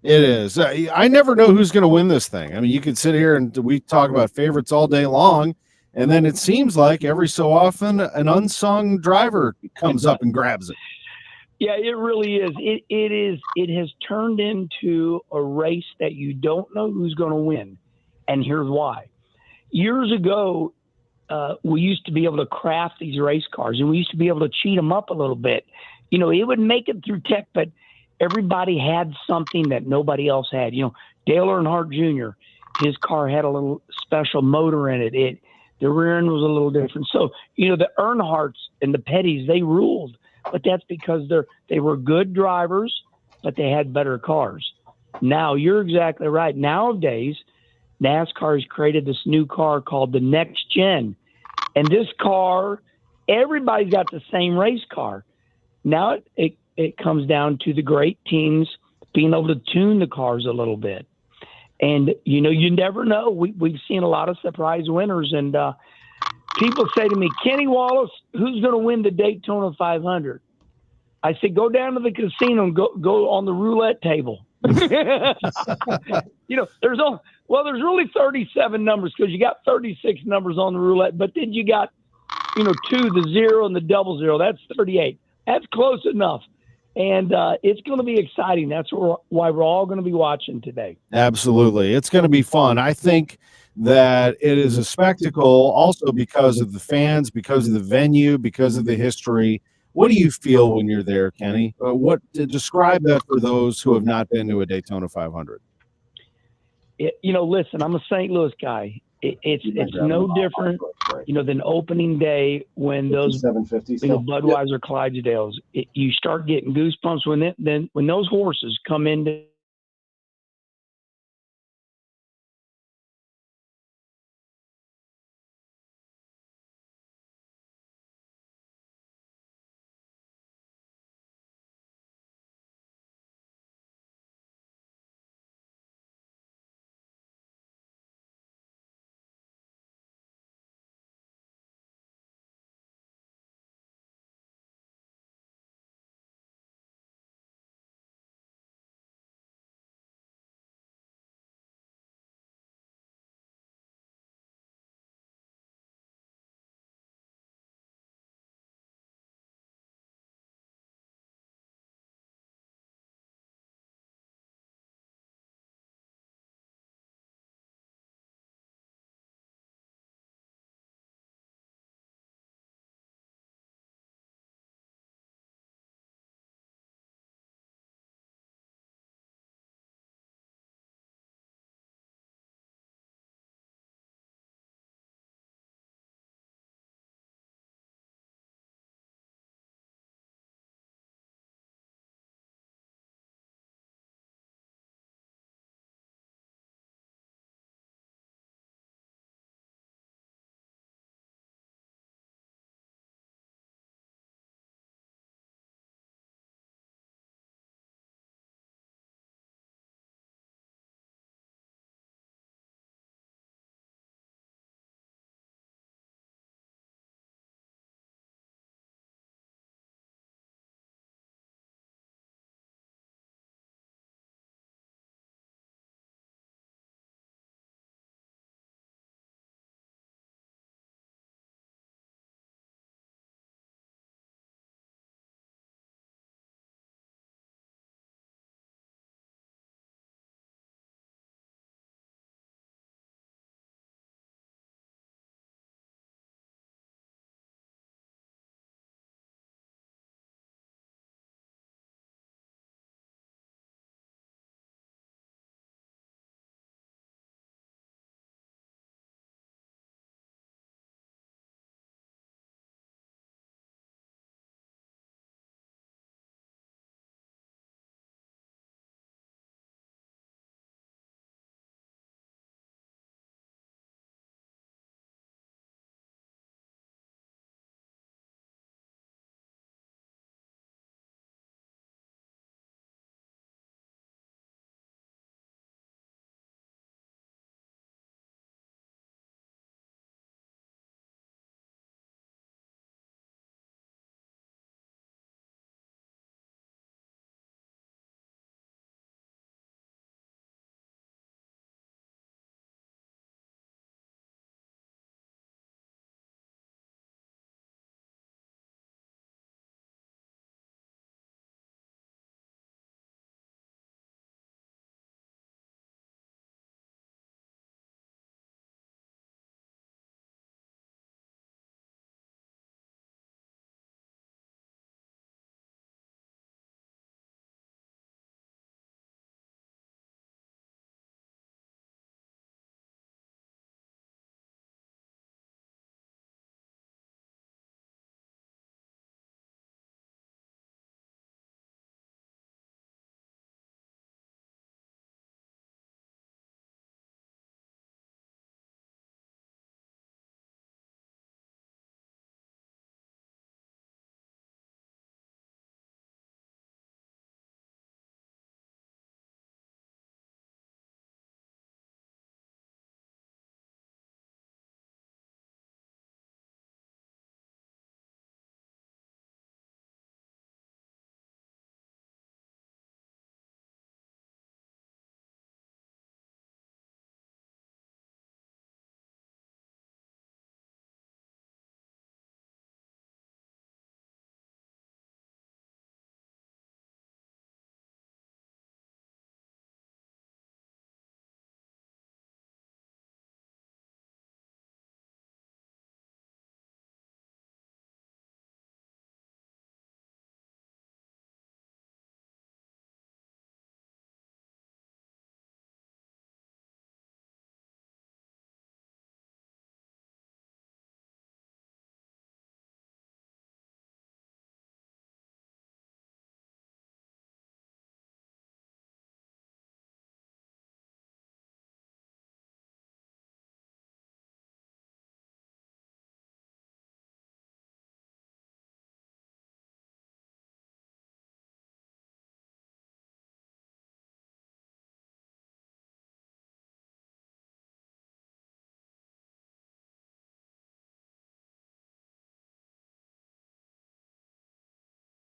It is. I never know who's going to win this thing. I mean, you could sit here and we talk about favorites all day long, and then it seems like every so often an unsung driver comes up and grabs it. Yeah, it really is. It has turned into a race that you don't know who's going to win. And here's why. Years ago, we used to be able to craft these race cars, and we used to be able to cheat them up a little bit. It would make it through tech, but everybody had something that nobody else had. Dale Earnhardt Jr., his car had a little special motor in it. The rear end was a little different. So, the Earnhardts and the Pettys, they ruled. But that's because they were good drivers, but they had better cars. Now, you're exactly right. Nowadays, NASCAR has created this new car called the Next Gen. And this car, everybody's got the same race car. Now it comes down to the great teams being able to tune the cars a little bit. And, you never know. We've seen a lot of surprise winners. And people say to me, Kenny Wallace, who's going to win the Daytona 500? I said, go down to the casino and go on the roulette table. There's really 37 numbers because you got 36 numbers on the roulette, but then you got, 2, the 0 and the 00. That's 38. That's close enough. And it's going to be exciting. That's why we're all going to be watching today. Absolutely. It's going to be fun. I think that it is a spectacle also because of the fans, because of the venue, because of the history. What do you feel when you're there, Kenny? Describe that for those who have not been to a Daytona 500. Listen, I'm a St. Louis guy. It's no different, than opening day when those Budweiser Clydesdales. You start getting goosebumps when those horses come into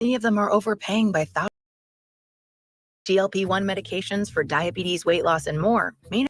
Many of them are overpaying by thousands. GLP-1 medications for diabetes, weight loss, and more may not.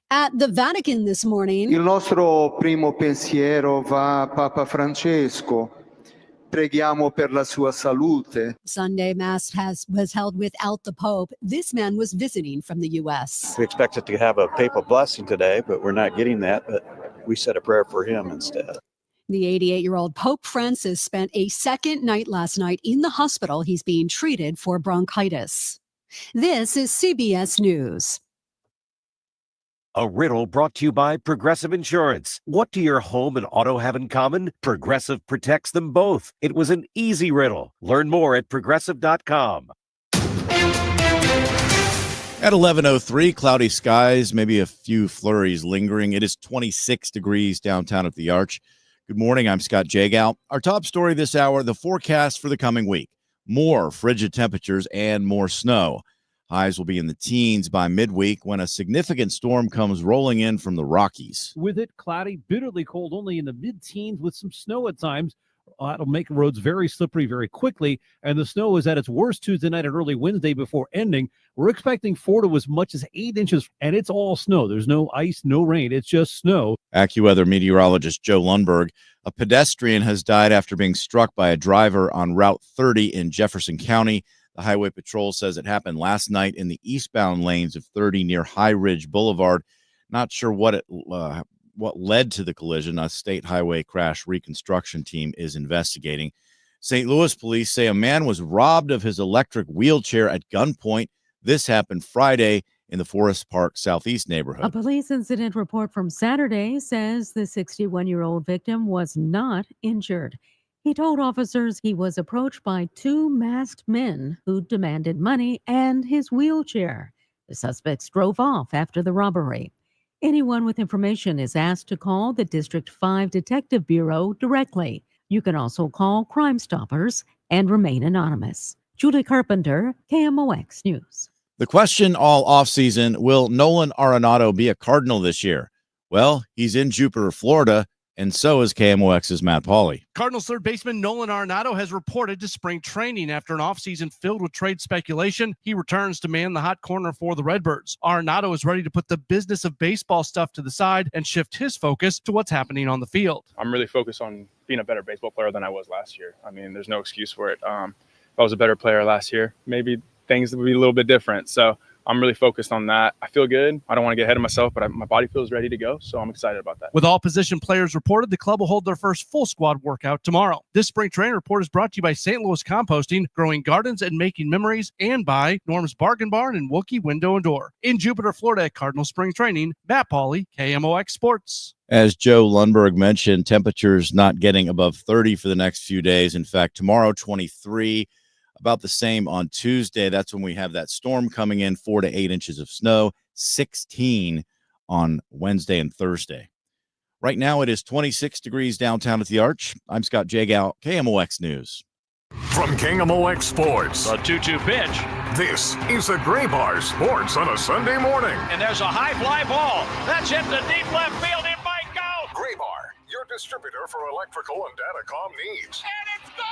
At the Vatican this morning, Il nostro primo pensiero va a Papa Francesco. Preghiamo per la sua salute. Sunday Mass was held without the Pope. This man was visiting from the U.S. We expected to have a papal blessing today, but we're not getting that. But we said a prayer for him instead. The 88-year-old Pope Francis spent a second night last night in the hospital. He's being treated for bronchitis. This is CBS News. A riddle brought to you by Progressive Insurance. What do your home and auto have in common? Progressive protects them both. It was an easy riddle. Learn more at Progressive.com. At 11:03, cloudy skies, maybe a few flurries lingering. It is 26 degrees downtown at the Arch. Good morning, I'm Scott Jagow. Our top story this hour, the forecast for the coming week. More frigid temperatures and more snow. Highs will be in the teens by midweek when a significant storm comes rolling in from the Rockies. With it, cloudy, bitterly cold, only in the mid-teens with some snow at times. It'll make roads very slippery very quickly, and the snow is at its worst Tuesday night and early Wednesday before ending. We're expecting 4 to as much as 8 inches, and it's all snow. There's no ice, no rain. It's just snow. AccuWeather meteorologist Joe Lundberg. A pedestrian has died after being struck by a driver on Route 30 in Jefferson County. The Highway Patrol says it happened last night in the eastbound lanes of 30 near High Ridge Boulevard. Not sure what led to the collision. A state highway crash reconstruction team is investigating. St. Louis police say a man was robbed of his electric wheelchair at gunpoint. This happened Friday in the Forest Park Southeast neighborhood. A police incident report from Saturday says the 61-year-old victim was not injured. He told officers he was approached by 2 masked men who demanded money and his wheelchair. The suspects drove off after the robbery. Anyone with information is asked to call the District 5 Detective Bureau directly. You can also call Crime Stoppers and remain anonymous. Julie Carpenter, KMOX News. The question all offseason, will Nolan Arenado be a Cardinal this year? Well, he's in Jupiter, Florida, and so is KMOX's Matt Pauley. Cardinals third baseman Nolan Arenado has reported to spring training after an offseason filled with trade speculation. He returns to man the hot corner for the Redbirds. Arenado is ready to put the business of baseball stuff to the side and shift his focus to what's happening on the field. I'm really focused on being a better baseball player than I was last year. I mean, there's no excuse for it. If I was a better player last year, maybe things would be a little bit different. So I'm really focused on that. I feel good. I don't want to get ahead of myself, but my body feels ready to go, so I'm excited about that. With all position players reported, the club will hold their first full squad workout tomorrow. This spring training report is brought to you by St. Louis Composting, growing gardens and making memories, and by Norm's Bargain Barn and Wookie Window and Door. In Jupiter, Florida at Cardinal Spring Training, Matt Pauley, KMOX Sports. As Joe Lundberg mentioned, temperatures not getting above 30 for the next few days. In fact, tomorrow, 23. About the same on Tuesday. That's when we have that storm coming in, 4 to 8 inches of snow, 16 on Wednesday and Thursday. Right now it is 26 degrees downtown at the Arch. I'm Scott Jagow, KMOX News. From KMOX Sports. A 2-2 pitch. This is the Gray Bar Sports on a Sunday morning. And there's a high fly ball. That's hit the deep left field. It might go. Gray Bar, your distributor for electrical and datacom needs. And it's gone!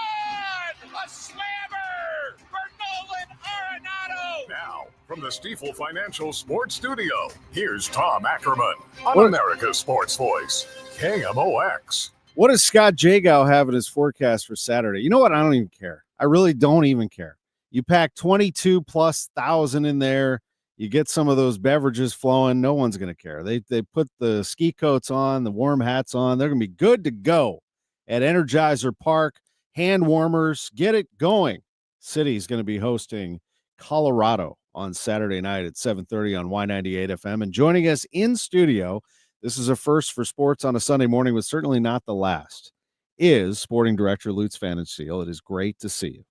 A slammer for Nolan Arenado! Now, from the Stifel Financial Sports Studio, here's Tom Ackerman on America's Sports Voice, KMOX. What does Scott Jagow have in his forecast for Saturday? You know what? I don't even care. I really don't even care. You pack 22,000+ in there. You get some of those beverages flowing. No one's going to care. They put the ski coats on, the warm hats on. They're going to be good to go at Energizer Park. Hand warmers. Get it going. City's going to be hosting Colorado on Saturday night at 7:30 on Y98 FM. And joining us in studio, this is a first for sports on a Sunday morning, but certainly not the last, is Sporting Director Lutz Pfannenstiel. It is great to see you.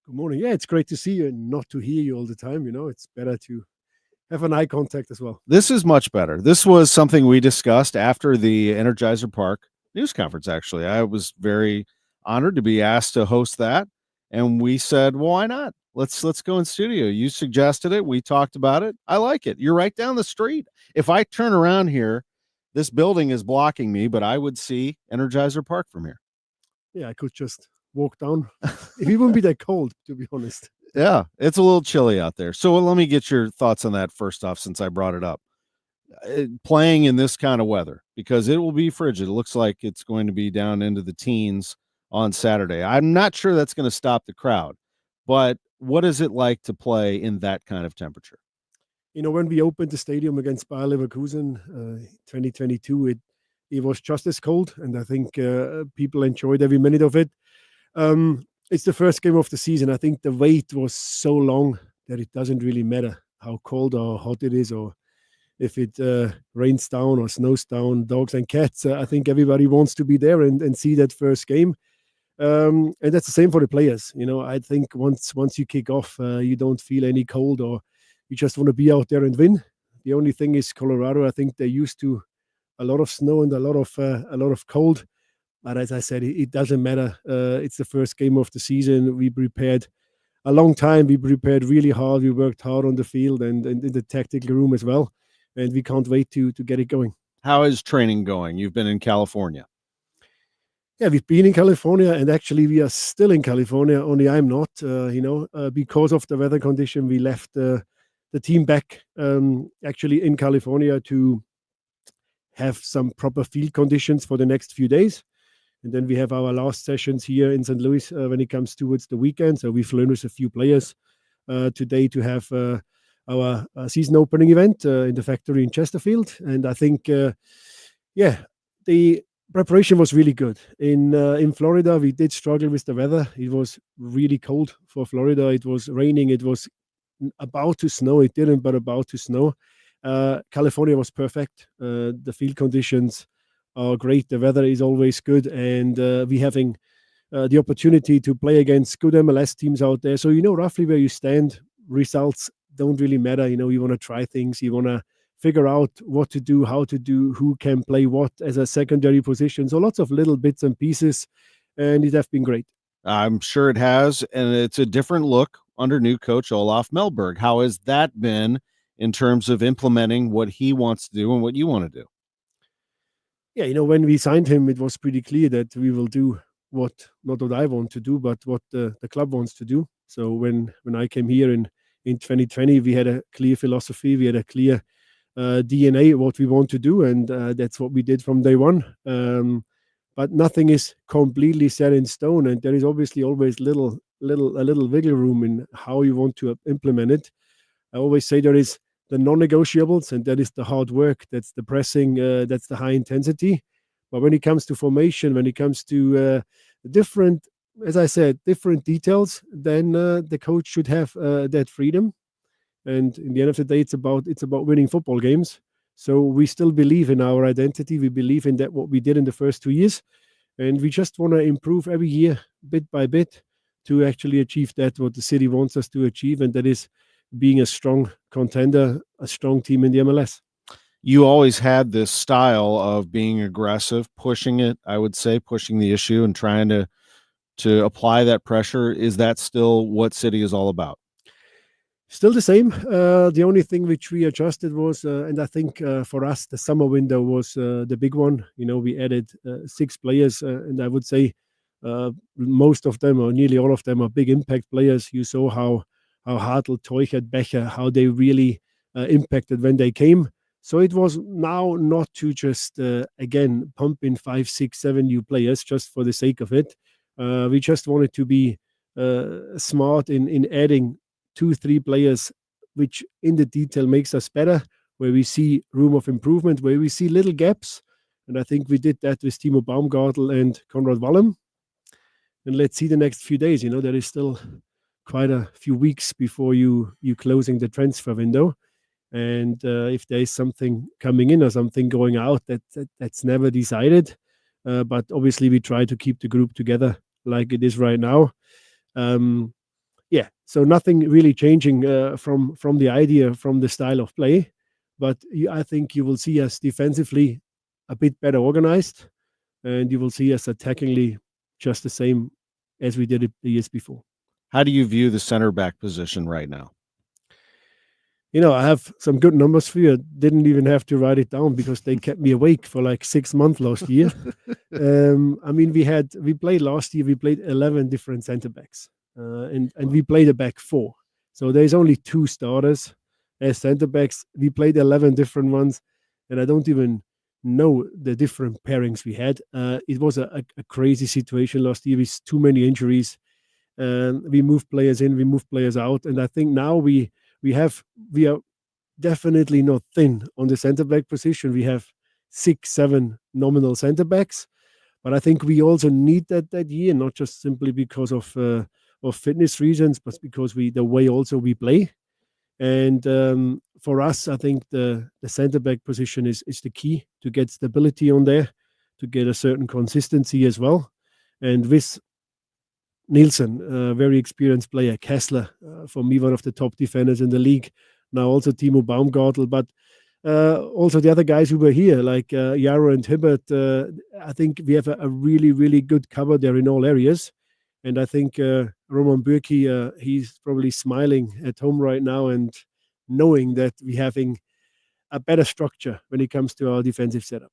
Good morning. Yeah, it's great to see you and not to hear you all the time. You know, it's better to have an eye contact as well. This is much better. This was something we discussed after the Energizer Park news conference, actually. I was very honored to be asked to host that, and we said, well, why not? Let's go in studio. You suggested it. We talked about it. I like it. You're right down the street. If I turn around here, this building is blocking me, but I would see Energizer Park from here. Yeah, I could just walk down. It wouldn't be that cold, to be honest. Yeah, it's a little chilly out there. So let me get your thoughts on that first off, since I brought it up. Playing in this kind of weather, because it will be frigid. It looks like it's going to be down into the teens on Saturday. I'm not sure that's going to stop the crowd, but what is it like to play in that kind of temperature? You know, when we opened the stadium against Bayer Leverkusen 2022, it was just as cold, and I think people enjoyed every minute of it. It's the first game of the season. I think the wait was so long that it doesn't really matter how cold or hot it is, or if it rains down or snows down, dogs and cats. I think everybody wants to be there and see that first game. And that's the same for the players. You know, I think once you kick off, you don't feel any cold, or you just want to be out there and win. The only thing is Colorado. I think they're used to a lot of snow and a lot of cold. But as I said, it doesn't matter. It's the first game of the season. We prepared a long time. We prepared really hard. We worked hard on the field and in the tactical room as well. And we can't wait to get it going. How is training going? You've been in California. Yeah, we've been in California, and actually we are still in California, only I'm not. Because of the weather condition, we left the team back actually in California to have some proper field conditions for the next few days. And then we have our last sessions here in St. Louis when it comes towards the weekend. So we've flown with a few players today to have our season opening event in the factory in Chesterfield. And I think, the preparation was really good. In Florida, we did struggle with the weather. It was really cold for Florida. It was raining. It was about to snow. It didn't, but about to snow. California was perfect. The field conditions are great. The weather is always good. And we having the opportunity to play against good MLS teams out there. So you know roughly where you stand. Results don't really matter. You want to try things. You want to figure out what to do, how to do, who can play what as a secondary position. So lots of little bits and pieces, and it has been great. I'm sure it has, and it's a different look under new coach Olaf Melberg. How has that been in terms of implementing what he wants to do and what you want to do? Yeah, when we signed him, it was pretty clear that we will do not what I want to do, but what the club wants to do. So when I came here in 2020, we had a clear philosophy, we had a clear DNA, what we want to do, and that's what we did from day one. But nothing is completely set in stone, and there is obviously always a little wiggle room in how you want to implement it. I always say there is the non-negotiables, and that is the hard work, that's the pressing, that's the high intensity. But when it comes to formation, when it comes to different, as I said, different details, then the coach should have that freedom. And in the end of the day, it's about winning football games. So we still believe in our identity. We believe in that what we did in the first 2 years, and we just want to improve every year, bit by bit, to actually achieve that what the city wants us to achieve, and that is being a strong contender, a strong team in the MLS. You always had this style of being aggressive, pushing it. I would say pushing the issue and trying to apply that pressure. Is that still what City is all about? Still the same. The only thing which we adjusted was, and I think for us, the summer window was the big one. We added 6 players, and I would say most of them, or nearly all of them, are big impact players. You saw how Hartl, Teuchert, Becher, how they really impacted when they came. So it was now not to just, again, pump in 5, 6, 7 new players just for the sake of it. We just wanted to be smart in adding 2, 3 players, which in the detail makes us better, where we see room of improvement, where we see little gaps. And I think we did that with Timo Baumgartel and Konrad Wallem. And let's see the next few days. There is still quite a few weeks before you closing the transfer window. And if there is something coming in or something going out, that's never decided. But obviously we try to keep the group together like it is right now. So nothing really changing from the idea, from the style of play. But I think you will see us defensively a bit better organized, and you will see us attackingly just the same as we did it the years before. How do you view the center back position right now? I have some good numbers for you. I didn't even have to write it down because they kept me awake for like 6 months last year. We played last year, we played 11 different center backs. And we played a back 4. So there's only 2 starters as center backs. We played 11 different ones, and I don't even know the different pairings we had. It was a crazy situation last year with too many injuries. We moved players in, we moved players out, and I think now we are definitely not thin on the center back position. We have 6, 7 nominal center backs, but I think we also need that year, not just simply because of fitness reasons, but because the way also we play. And for us, I think the center back position is the key to get stability on there, to get a certain consistency as well. And with Nielsen, a very experienced player, Kessler, for me, one of the top defenders in the league, now also Timo Baumgartel, but also the other guys who were here, like Yaro and Hibbert. I think we have a really, really good cover there in all areas. And I think Roman Bürki, he's probably smiling at home right now and knowing that we're having a better structure when it comes to our defensive setup.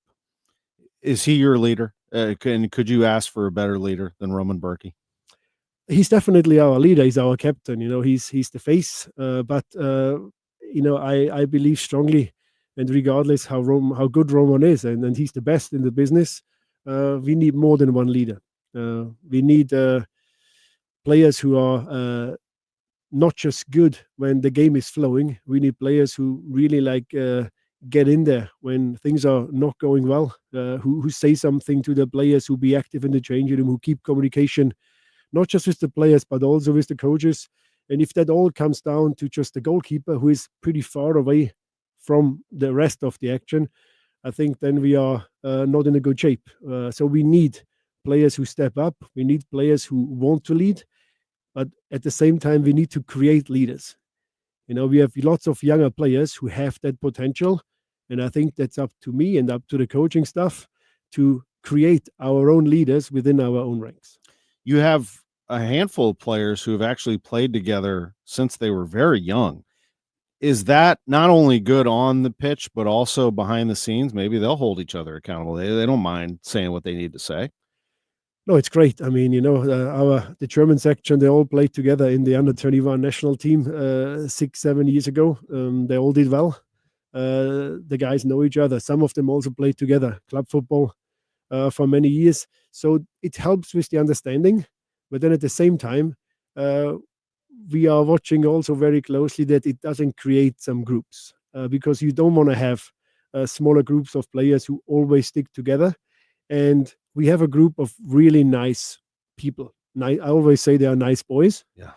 Is he your leader? Could you ask for a better leader than Roman Berkey? He's definitely our leader. He's our captain. He's the face. But I believe strongly, and regardless how good Roman is, and he's the best in the business, we need more than one leader. We need players who are not just good when the game is flowing. We need players who really get in there when things are not going well, who say something to the players, who be active in the changing room, who keep communication, not just with the players, but also with the coaches. And if that all comes down to just the goalkeeper, who is pretty far away from the rest of the action, I think then we are not in a good shape. So we need players who step up. We need players who want to lead. But at the same time, we need to create leaders. We have lots of younger players who have that potential. And I think that's up to me and up to the coaching staff to create our own leaders within our own ranks. You have a handful of players who have actually played together since they were very young. Is that not only good on the pitch, but also behind the scenes? Maybe they'll hold each other accountable. They don't mind saying what they need to say. No, it's great. I mean, the German section, they all played together in the under-21 national team 6-7 years ago. They all did well. The guys know each other. Some of them also played together, club football for many years. So it helps with the understanding. But then at the same time, we are watching also very closely that it doesn't create some groups because you don't want to have smaller groups of players who always stick together. And we have a group of really nice people. I always say they are nice boys. Yeah.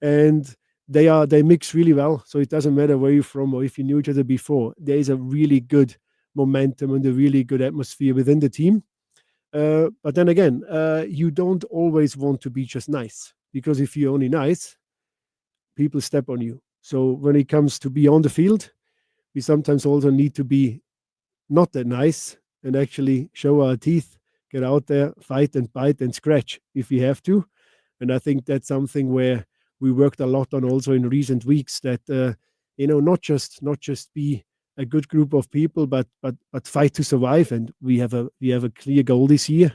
And they mix really well. So it doesn't matter where you're from or if you knew each other before. There is a really good momentum and a really good atmosphere within the team. But then again, you don't always want to be just nice, because if you're only nice, people step on you. So when it comes to be on the field, we sometimes also need to be not that nice and actually show our teeth, get out there, fight and bite and scratch if we have to. And I think that's something where we worked a lot on also in recent weeks, that not just be a good group of people, but fight to survive. And we have a clear goal this year.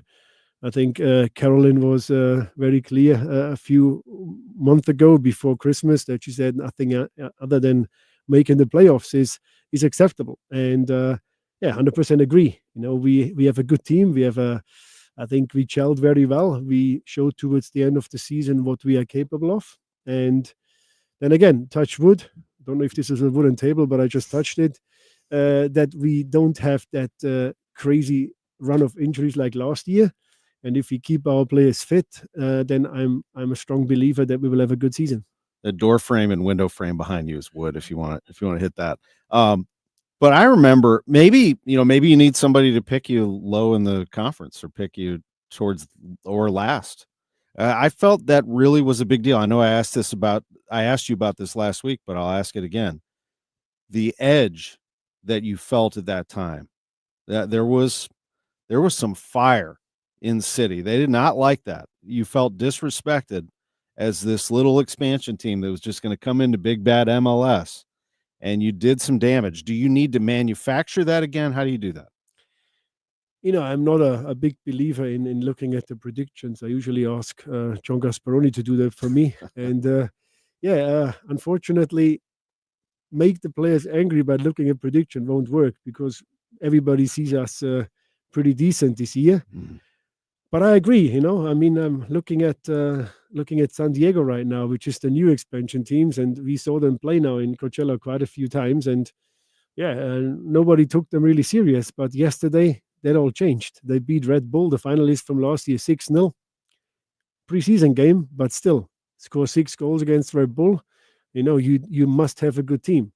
I think Caroline was very clear a few months ago before Christmas that she said nothing other than making the playoffs is acceptable. And 100% agree. We have a good team. I think we gelled very well. We showed towards the end of the season what we are capable of. And then again, touch wood. Don't know if this is a wooden table, but I just touched it. That we don't have that crazy run of injuries like last year. And if we keep our players fit, then I'm a strong believer that we will have a good season. The door frame and window frame behind you is wood. If you want to hit that. But I remember maybe you need somebody to pick you low in the conference or pick you towards or last. I felt that really was a big deal. I know I asked you about this last week, but I'll ask it again. The edge that you felt at that time, that there was some fire in the city. They did not like that. You felt disrespected as this little expansion team that was just going to come into big bad MLS, and you did some damage. Do you need to manufacture that again? How do you do that? I'm not a big believer in looking at the predictions. I usually ask John Gasparoni to do that for me. And unfortunately, make the players angry by looking at prediction won't work, because everybody sees us pretty decent this year. Mm. But I agree. I'm looking at San Diego right now, which is the new expansion teams, and we saw them play now in Coachella quite a few times, and nobody took them really serious. But yesterday, that all changed. They beat Red Bull, the finalists from last year, 6-0. Preseason game, but still score 6 goals against Red Bull. You must have a good team.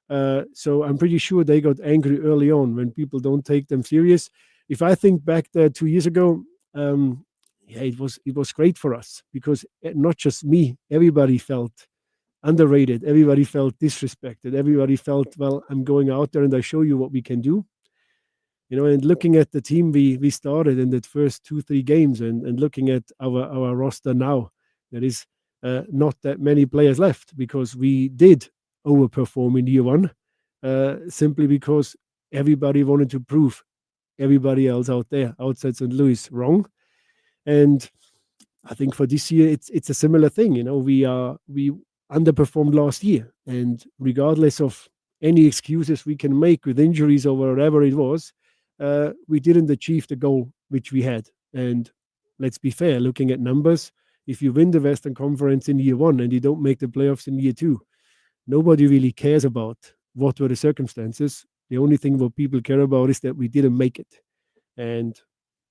So I'm pretty sure they got angry early on when people don't take them serious. If I think back there 2 years ago, it was great for us, because not just me, everybody felt underrated. Everybody felt disrespected. Everybody felt, well, I'm going out there and I show you what we can do. And looking at the team we started in the first 2-3 games, and looking at our roster now, there is not that many players left, because we did overperform in year one, simply because everybody wanted to prove everybody else out there outside St. Louis wrong. And I think for this year, it's a similar thing. We underperformed last year, and regardless of any excuses we can make with injuries or whatever it was, we didn't achieve the goal which we had. And let's be fair, looking at numbers, if you win the Western Conference in year one and you don't make the playoffs in year two, nobody really cares about what were the circumstances. The only thing what people care about is that we didn't make it. And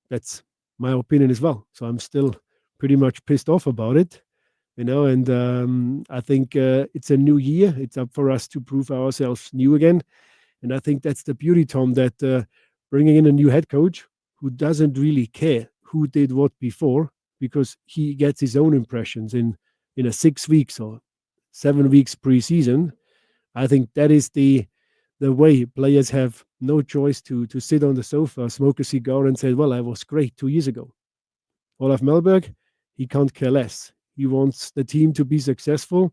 that's my opinion as well. So I'm still pretty much pissed off about it, and I think it's a new year. It's up for us to prove ourselves new again. And I think that's the beauty, Tom, that bringing in a new head coach who doesn't really care who did what before, because he gets his own impressions in a 6 weeks or 7 weeks preseason. I think that is the way players have no choice to sit on the sofa, smoke a cigar, and say, well, I was great 2 years ago. Olaf Melberg, he can't care less. He wants the team to be successful.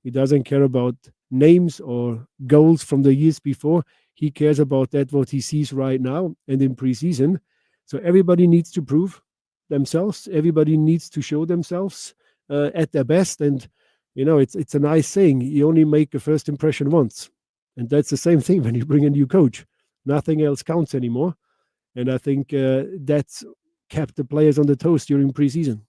He doesn't care about names or goals from the years before. He cares about that, what he sees right now and in preseason. So everybody needs to prove themselves. Everybody needs to show themselves at their best. And, it's a nice saying. You only make a first impression once. And that's the same thing when you bring a new coach. Nothing else counts anymore. And I think that's kept the players on the toes during preseason.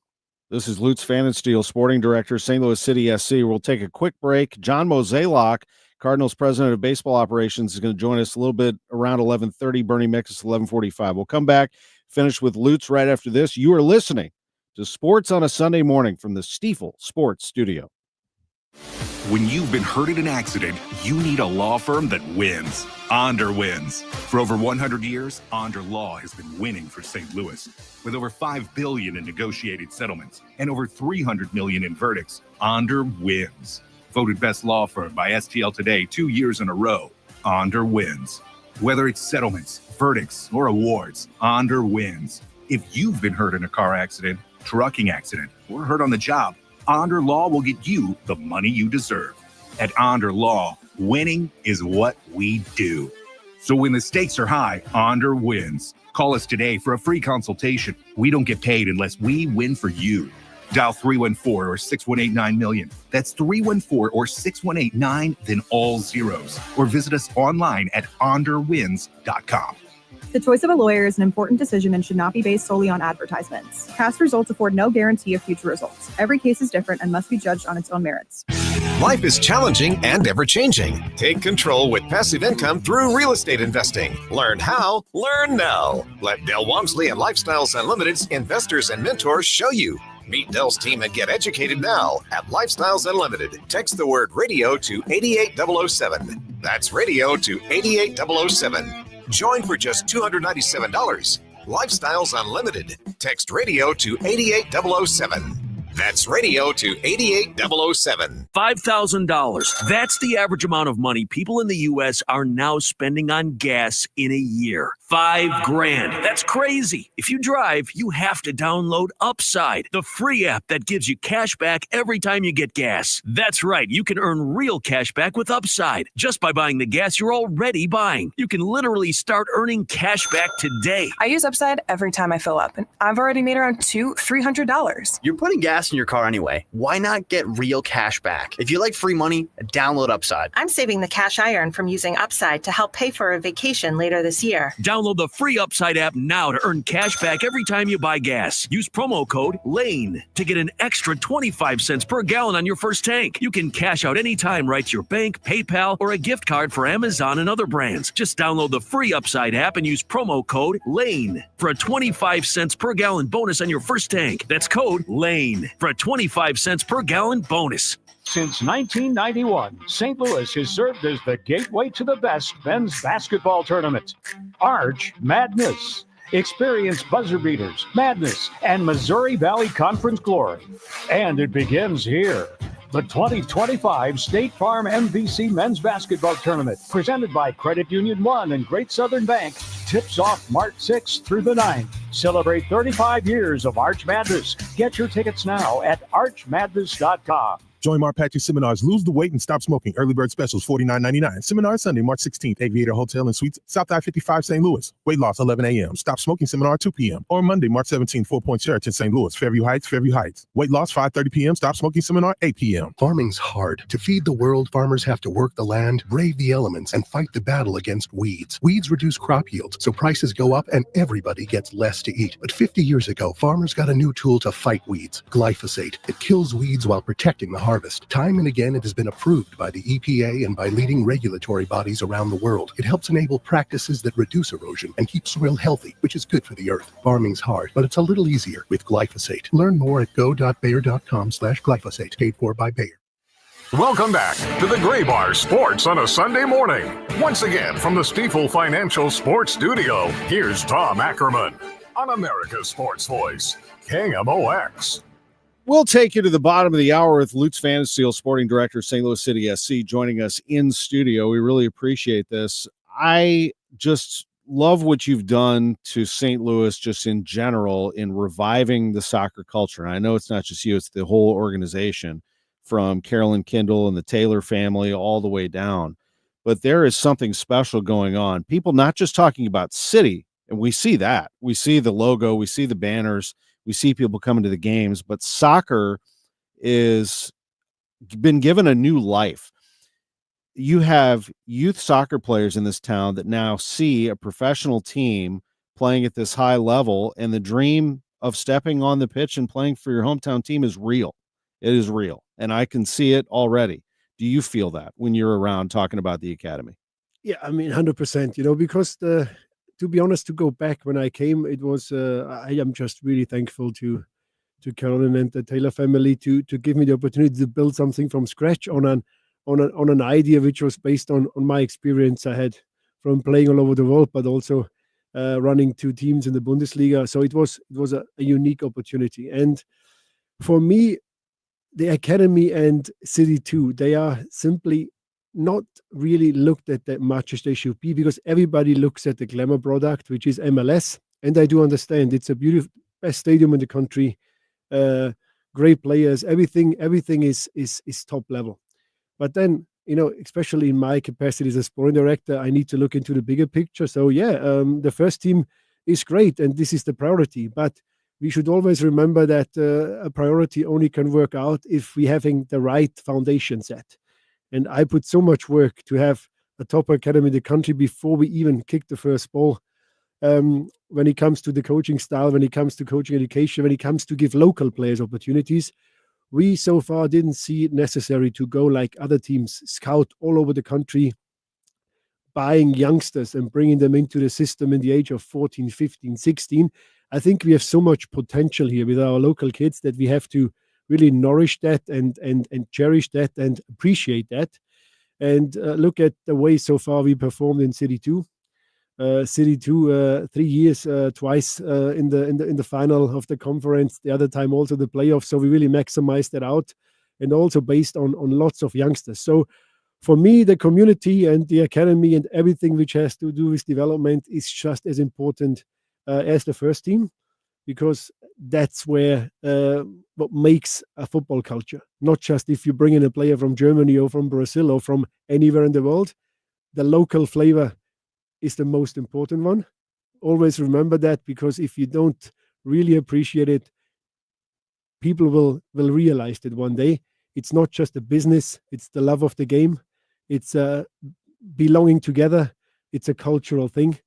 This is Lutz Pfannenstiel, sporting director, St. Louis City SC. We'll take a quick break. John Mozeliak, Cardinals president of baseball operations, is going to join us a little bit around 11:30. Bernie Miklasz, 11:45. We'll come back, finish with Lutz right after this. You are listening to Sports on a Sunday Morning from the Stifel Sports Studio. When you've been hurt in an accident, you need a law firm that wins. Onder wins. For over 100 years, Onder Law has been winning for St. Louis. With over $5 billion in negotiated settlements and over $300 million in verdicts, Onder wins. Voted best law firm by STL Today 2 years in a row, Onder wins. Whether it's settlements, verdicts, or awards, Onder wins. If you've been hurt in a car accident, trucking accident, or hurt on the job, Onder Law will get you the money you deserve. At Onder Law, winning is what we do. So when the stakes are high, Onder wins. Call us today for a free consultation. We don't get paid unless we win for you. Dial 314 or 6189 million. That's 314 or 6189, then all zeros. Or visit us online at onderwins.com. The choice of a lawyer is an important decision and should not be based solely on advertisements. Past results afford no guarantee of future results. Every case is different and must be judged on its own merits. Life is challenging and ever-changing. Take control with passive income through real estate investing. Learn how, learn now. Let Del Walmsley and Lifestyles Unlimited's investors and mentors show you. Meet Del's team and get educated now at Lifestyles Unlimited. Text the word radio to 88007. That's radio to 88007. Join for just $297. Lifestyles Unlimited. Text radio to 88007. That's radio to 88007. $5,000. That's the average amount of money people in the U.S. are now spending on gas in a year. $5,000. That's crazy. If you drive, you have to download Upside, the free app that gives you cash back every time you get gas. That's right. You can earn real cash back with Upside just by buying the gas you're already buying. You can literally start earning cash back today. I use Upside every time I fill up, and I've already made around $200-$300. You're putting gas in your car anyway. Why not get real cash back? If you like free money, download Upside. I'm saving the cash I earn from using Upside to help pay for a vacation later this year. Download the free Upside app now to earn cash back every time you buy gas. Use promo code LANE to get an extra 25 cents per gallon on your first tank. You can cash out anytime right to your bank, PayPal, or a gift card for Amazon and other brands. Just download the free Upside app and use promo code LANE for a 25 cents per gallon bonus on your first tank. That's code LANE for a 25 cents per gallon bonus. Since 1991, St. Louis has served as the gateway to the best men's basketball tournament. Arch Madness. Experience buzzer beaters, madness, and Missouri Valley Conference glory. And it begins here. The 2025 State Farm MVC Men's Basketball Tournament, presented by Credit Union One and Great Southern Bank, tips off March 6th through the 9th. Celebrate 35 years of Arch Madness. Get your tickets now at archmadness.com. Join Mark Patchy Seminars Lose the Weight and Stop Smoking. Early bird specials $49.99. Seminar Sunday, March 16th, Aviator Hotel and Suites, South I-55, St. Louis. Weight loss 11 a.m. Stop smoking seminar 2 p.m. Or Monday, March 17th, 4 Point Church in St. Louis, Fairview Heights, Fairview Heights. Weight loss 5:30 p.m. Stop smoking seminar 8 p.m. Farming's hard. To feed the world, farmers have to work the land, brave the elements, and fight the battle against weeds. Weeds reduce crop yields, so prices go up and everybody gets less to eat. But 50 years ago, farmers got a new tool to fight weeds, glyphosate. It kills weeds while protecting the harvest. Time and again, it has been approved by the EPA and by leading regulatory bodies around the world. It helps enable practices that reduce erosion and keep soil healthy, which is good for the earth. Farming's hard, but it's a little easier with glyphosate. Learn more at go.bayer.com/glyphosate. Paid for by Bayer. Welcome back to the Gray Bar Sports on a Sunday morning. Once again from the Stifel Financial Sports Studio, here's Tom Ackerman on America's Sports Voice, KMOX. We'll take you to the bottom of the hour with Lutz Pfannenstiel, Sporting Director, St. Louis City SC, joining us in studio. We really appreciate this. I just love what you've done to St. Louis just in general in reviving the soccer culture. And I know it's not just you, it's the whole organization, from Carolyn Kindle and the Taylor family all the way down. But there is something special going on. People not just talking about City, and we see that. We see the logo, we see the banners, we see people coming to the games, but soccer is been given a new life. You have youth soccer players in this town that now see a professional team playing at this high level, and the dream of stepping on the pitch and playing for your hometown team is real. It is real, and I can see it already. Do you feel that when you're around talking about the academy? Yeah, I mean, 100%, because to be honest, to go back when I came, it was, I am just really thankful to Carolyn and the Taylor family to give me the opportunity to build something from scratch on an idea which was based on my experience I had from playing all over the world, but also running 2 teams in the Bundesliga. So it was a unique opportunity. And for me, the academy and City 2, they are simply not really looked at that much as they should be, because everybody looks at the glamour product, which is MLS. And I do understand it's a beautiful, best stadium in the country, great players, everything is top level. But then, especially in my capacity as a sporting director, I need to look into the bigger picture. So the first team is great, and this is the priority. But we should always remember that a priority only can work out if we're having the right foundation set. And I put so much work to have a top academy in the country before we even kick the first ball. When it comes to the coaching style, when it comes to coaching education, when it comes to give local players opportunities, we so far didn't see it necessary to go like other teams, scout all over the country, buying youngsters and bringing them into the system in the age of 14, 15, 16. I think we have so much potential here with our local kids that we have to really nourish that and cherish that and appreciate that. And look at the way so far we performed in City 2. City 2, 3 years, twice in the final of the conference, the other time also the playoffs. So we really maximized that out, and also based on lots of youngsters. So for me, the community and the academy and everything which has to do with development is just as important as the first team, because that's where what makes a football culture. Not just if you bring in a player from Germany or from Brazil or from anywhere in the world. The local flavor is the most important one. Always remember that, because if you don't really appreciate it, people will realize that one day. It's not just a business, it's the love of the game. It's belonging together. It's a cultural thing.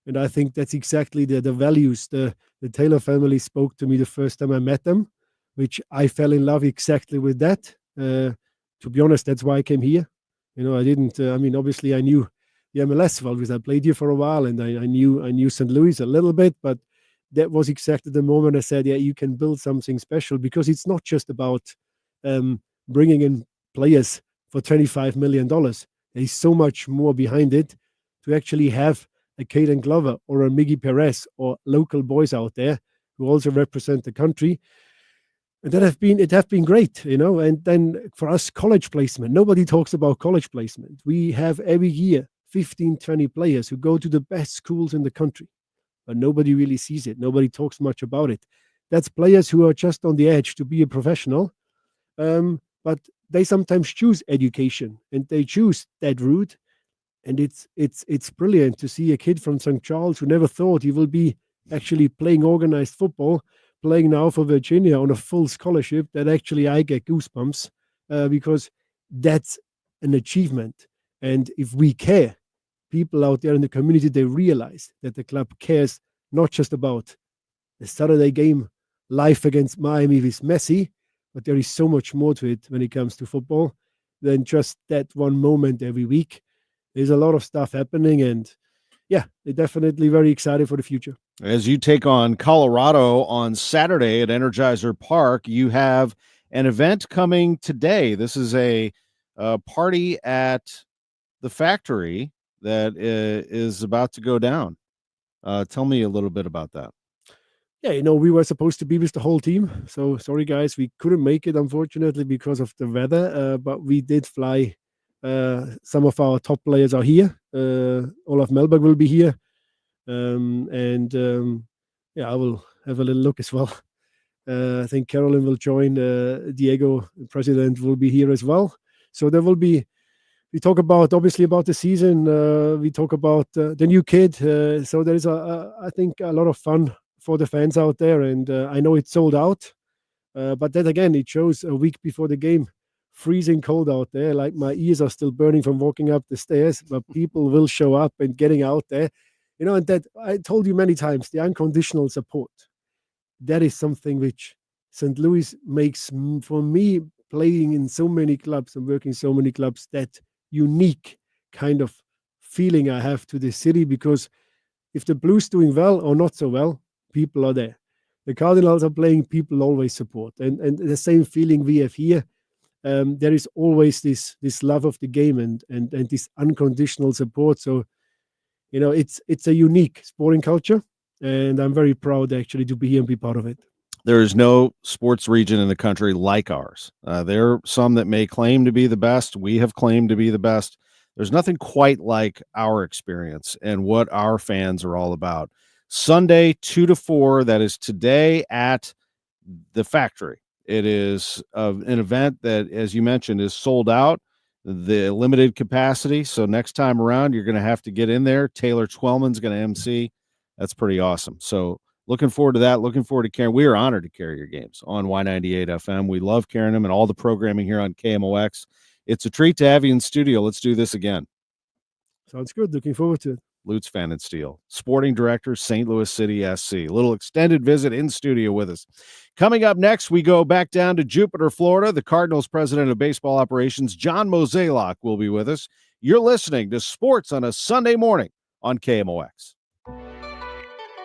And I think that's exactly the values the Taylor family spoke to me the first time I met them, which I fell in love exactly with that. To be honest, that's why I came here. I didn't, obviously I knew the MLS well because I played here for a while, and I knew St. Louis a little bit, but that was exactly the moment I said, yeah, you can build something special, because it's not just about bringing in players for $25 million. There's so much more behind it to actually have a Caden Glover or a Miggy Perez or local boys out there who also represent the country. And it have been great, And then for us, college placement. Nobody talks about college placement. We have every year 15, 20 players who go to the best schools in the country, but nobody really sees it. Nobody talks much about it. That's players who are just on the edge to be a professional. But they sometimes choose education and they choose that route. And it's brilliant to see a kid from St. Charles who never thought he will be actually playing organized football, playing now for Virginia on a full scholarship, that actually I get goosebumps because that's an achievement. And if we care, people out there in the community, they realize that the club cares not just about the Saturday game live against Miami with Messi, but there is so much more to it when it comes to football than just that one moment every week. There's a lot of stuff happening, and yeah, they're definitely very excited for the future. As you take on Colorado on Saturday at Energizer Park, you have an event coming today. This is a party at the factory that is about to go down. Tell me a little bit about that. Yeah, we were supposed to be with the whole team. So sorry, guys, we couldn't make it, unfortunately, because of the weather. But we did fly. Some of our top players are here. Olaf Melberg will be here. I will have a little look as well. I think Carolyn will join. Diego, the president, will be here as well. So there will be, we talk obviously about the season. We talk about the new kid. So there is, I think, a lot of fun for the fans out there. And I know it's sold out. But then again, it shows a week before the game, freezing cold out there. Like my ears are still burning from walking up the stairs, but people will show up and getting out there. And that I told you many times, the unconditional support, that is something which St. Louis makes, for me, playing in so many clubs and working so many clubs, that unique kind of feeling I have to the city, because if the Blues doing well or not so well, people are there. The Cardinals are playing, people always support. And the same feeling we have here. There is always this love of the game and this unconditional support. So, it's a unique sporting culture, and I'm very proud actually to be here and be part of it. There is no sports region in the country like ours. There are some that may claim to be the best. We have claimed to be the best. There's nothing quite like our experience and what our fans are all about. Sunday, 2 to 4, that is today at the factory. It is an event that, as you mentioned, is sold out, the limited capacity. So next time around, you're going to have to get in there. Taylor Twellman's going to MC. That's pretty awesome. So looking forward to that. Looking forward to carrying. We are honored to carry your games on Y98 FM. We love carrying them and all the programming here on KMOX. It's a treat to have you in studio. Let's do this again. Sounds good. Looking forward to it. Lutz Pfannenstiel, sporting director, St. Louis City SC. A little extended visit in studio with us. Coming up next, we go back down to Jupiter, Florida. The Cardinals president of baseball operations, John Mozeliak, will be with us. You're listening to Sports on a Sunday morning on KMOX.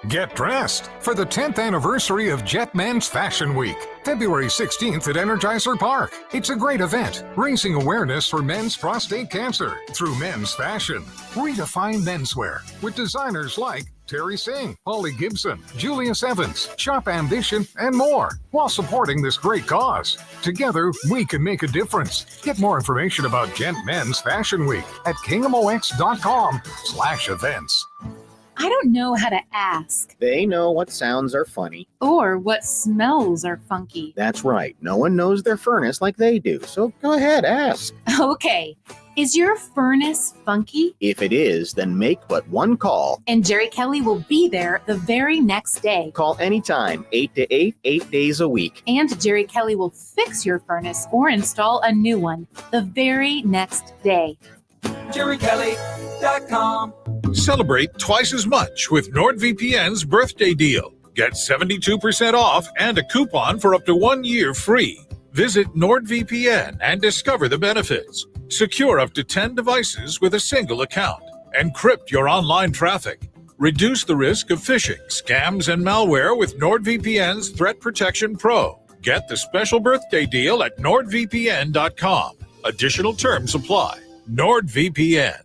Get dressed for the 10th anniversary of Jet Men's Fashion Week, February 16th at Energizer Park. It's a great event, raising awareness for men's prostate cancer through men's fashion. Redefine menswear with designers like Terry Singh, Holly Gibson, Julius Evans, Shop Ambition, and more, while supporting this great cause. Together, we can make a difference. Get more information about Jet Men's Fashion Week at KMOX.com/events. I don't know how to ask. They know what sounds are funny. Or what smells are funky. That's right. No one knows their furnace like they do. So go ahead, ask. Okay. Is your furnace funky? If it is, then make but one call. And Jerry Kelly will be there the very next day. Call anytime, 8 to 8, 8 days a week. And Jerry Kelly will fix your furnace or install a new one the very next day. JerryKelly.com. Celebrate twice as much with NordVPN's birthday deal. Get 72% off and a coupon for up to 1 year free. Visit NordVPN and discover the benefits. Secure up to 10 devices with a single account. Encrypt your online traffic. Reduce the risk of phishing, scams, and malware with NordVPN's Threat Protection Pro. Get the special birthday deal at NordVPN.com. Additional terms apply. NordVPN.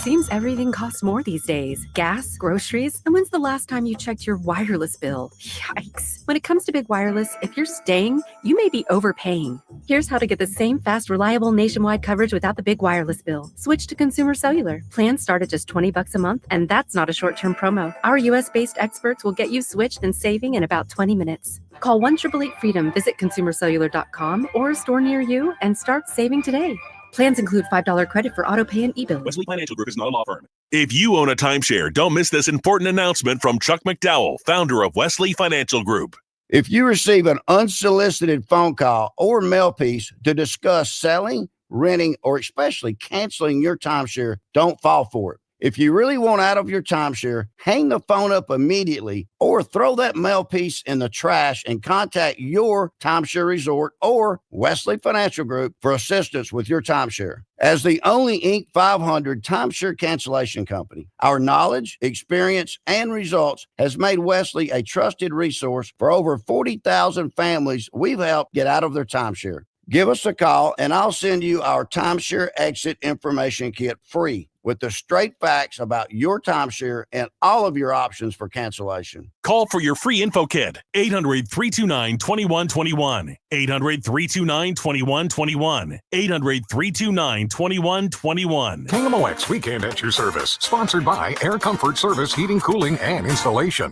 Seems everything costs more these days. Gas, groceries, and when's the last time you checked your wireless bill? Yikes. When it comes to Big Wireless, if you're staying, you may be overpaying. Here's how to get the same fast, reliable nationwide coverage without the big wireless bill. Switch to Consumer Cellular. Plans start at just $20 a month, and that's not a short-term promo. Our US-based experts will get you switched and saving in about 20 minutes. Call 1-888-FREEDOM, visit consumercellular.com or a store near you, and start saving today. Plans include $5 credit for auto pay and e-bill. Wesley Financial Group is not a law firm. If you own a timeshare, don't miss this important announcement from Chuck McDowell, founder of Wesley Financial Group. If you receive an unsolicited phone call or mail piece to discuss selling, renting, or especially canceling your timeshare, don't fall for it. If you really want out of your timeshare, hang the phone up immediately or throw that mail piece in the trash and contact your timeshare resort or Wesley Financial Group for assistance with your timeshare. As the only Inc. 500 timeshare cancellation company, our knowledge, experience, and results has made Wesley a trusted resource for over 40,000 families we've helped get out of their timeshare. Give us a call and I'll send you our timeshare exit information kit free with the straight facts about your timeshare and all of your options for cancellation. Call for your free info kit, 800-329-2121, 800-329-2121, 800-329-2121. KMOX Weekend at your service, sponsored by Air Comfort Service Heating, Cooling, and Installation.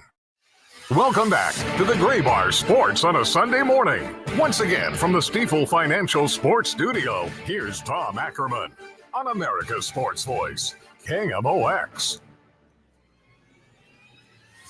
Welcome back to the Gray Bar Sports on a Sunday morning. Once again, from the Stifel Financial Sports Studio, here's Tom Ackerman on America's Sports Voice, KMOX.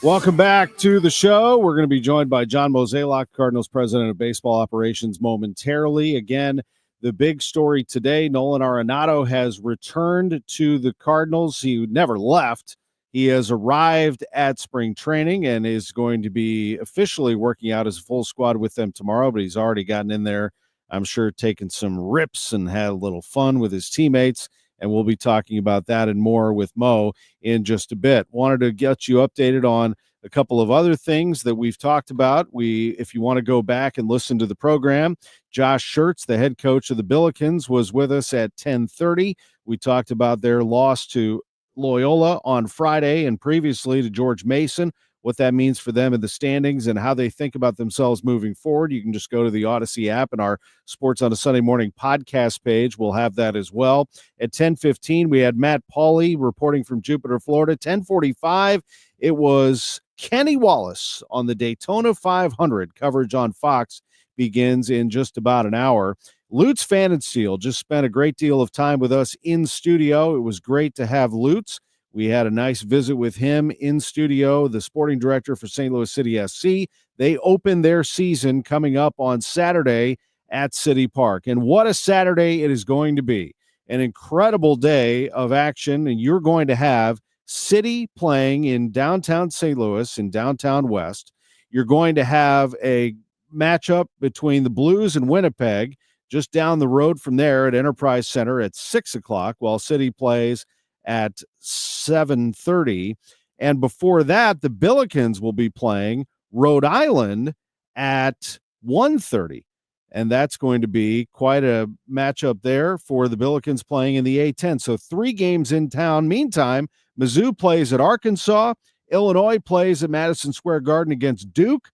Welcome back to the show. We're going to be joined by John Mozeliak, Cardinals President of Baseball Operations, momentarily. Again, the big story today, Nolan Arenado has returned to the Cardinals. He never left. He has arrived at spring training and is going to be officially working out as a full squad with them tomorrow, but he's already gotten in there, I'm sure, taking some rips and had a little fun with his teammates, and we'll be talking about that and more with Mo in just a bit. Wanted to get you updated on a couple of other things that we've talked about. If you want to go back and listen to the program, Josh Schertz, the head coach of the Billikens, was with us at 10:30. We talked about their loss to Loyola on Friday and previously to George Mason, what that means for them in the standings and how they think about themselves moving forward. You can just go to the Odyssey app and our Sports on a Sunday Morning podcast page. We'll have that as well. At 10:15, we had Matt Pauley reporting from Jupiter, Florida. 10:45, it was Kenny Wallace on the Daytona 500. Coverage on Fox begins in just about an hour. Lutz Pfannenstiel just spent a great deal of time with us in studio. It was great to have Lutz. We had a nice visit with him in studio, the sporting director for St. Louis City SC. They open their season coming up on Saturday at City Park. And what a Saturday it is going to be. An incredible day of action, and you're going to have City playing in downtown St. Louis, in downtown West. You're going to have a matchup between the Blues and Winnipeg just down the road from there at Enterprise Center at 6 o'clock, while City plays at 7:30. And before that, the Billikens will be playing Rhode Island at 1:30. And that's going to be quite a matchup there for the Billikens playing in the A10. So 3 games in town. Meantime, Mizzou plays at Arkansas. Illinois plays at Madison Square Garden against Duke.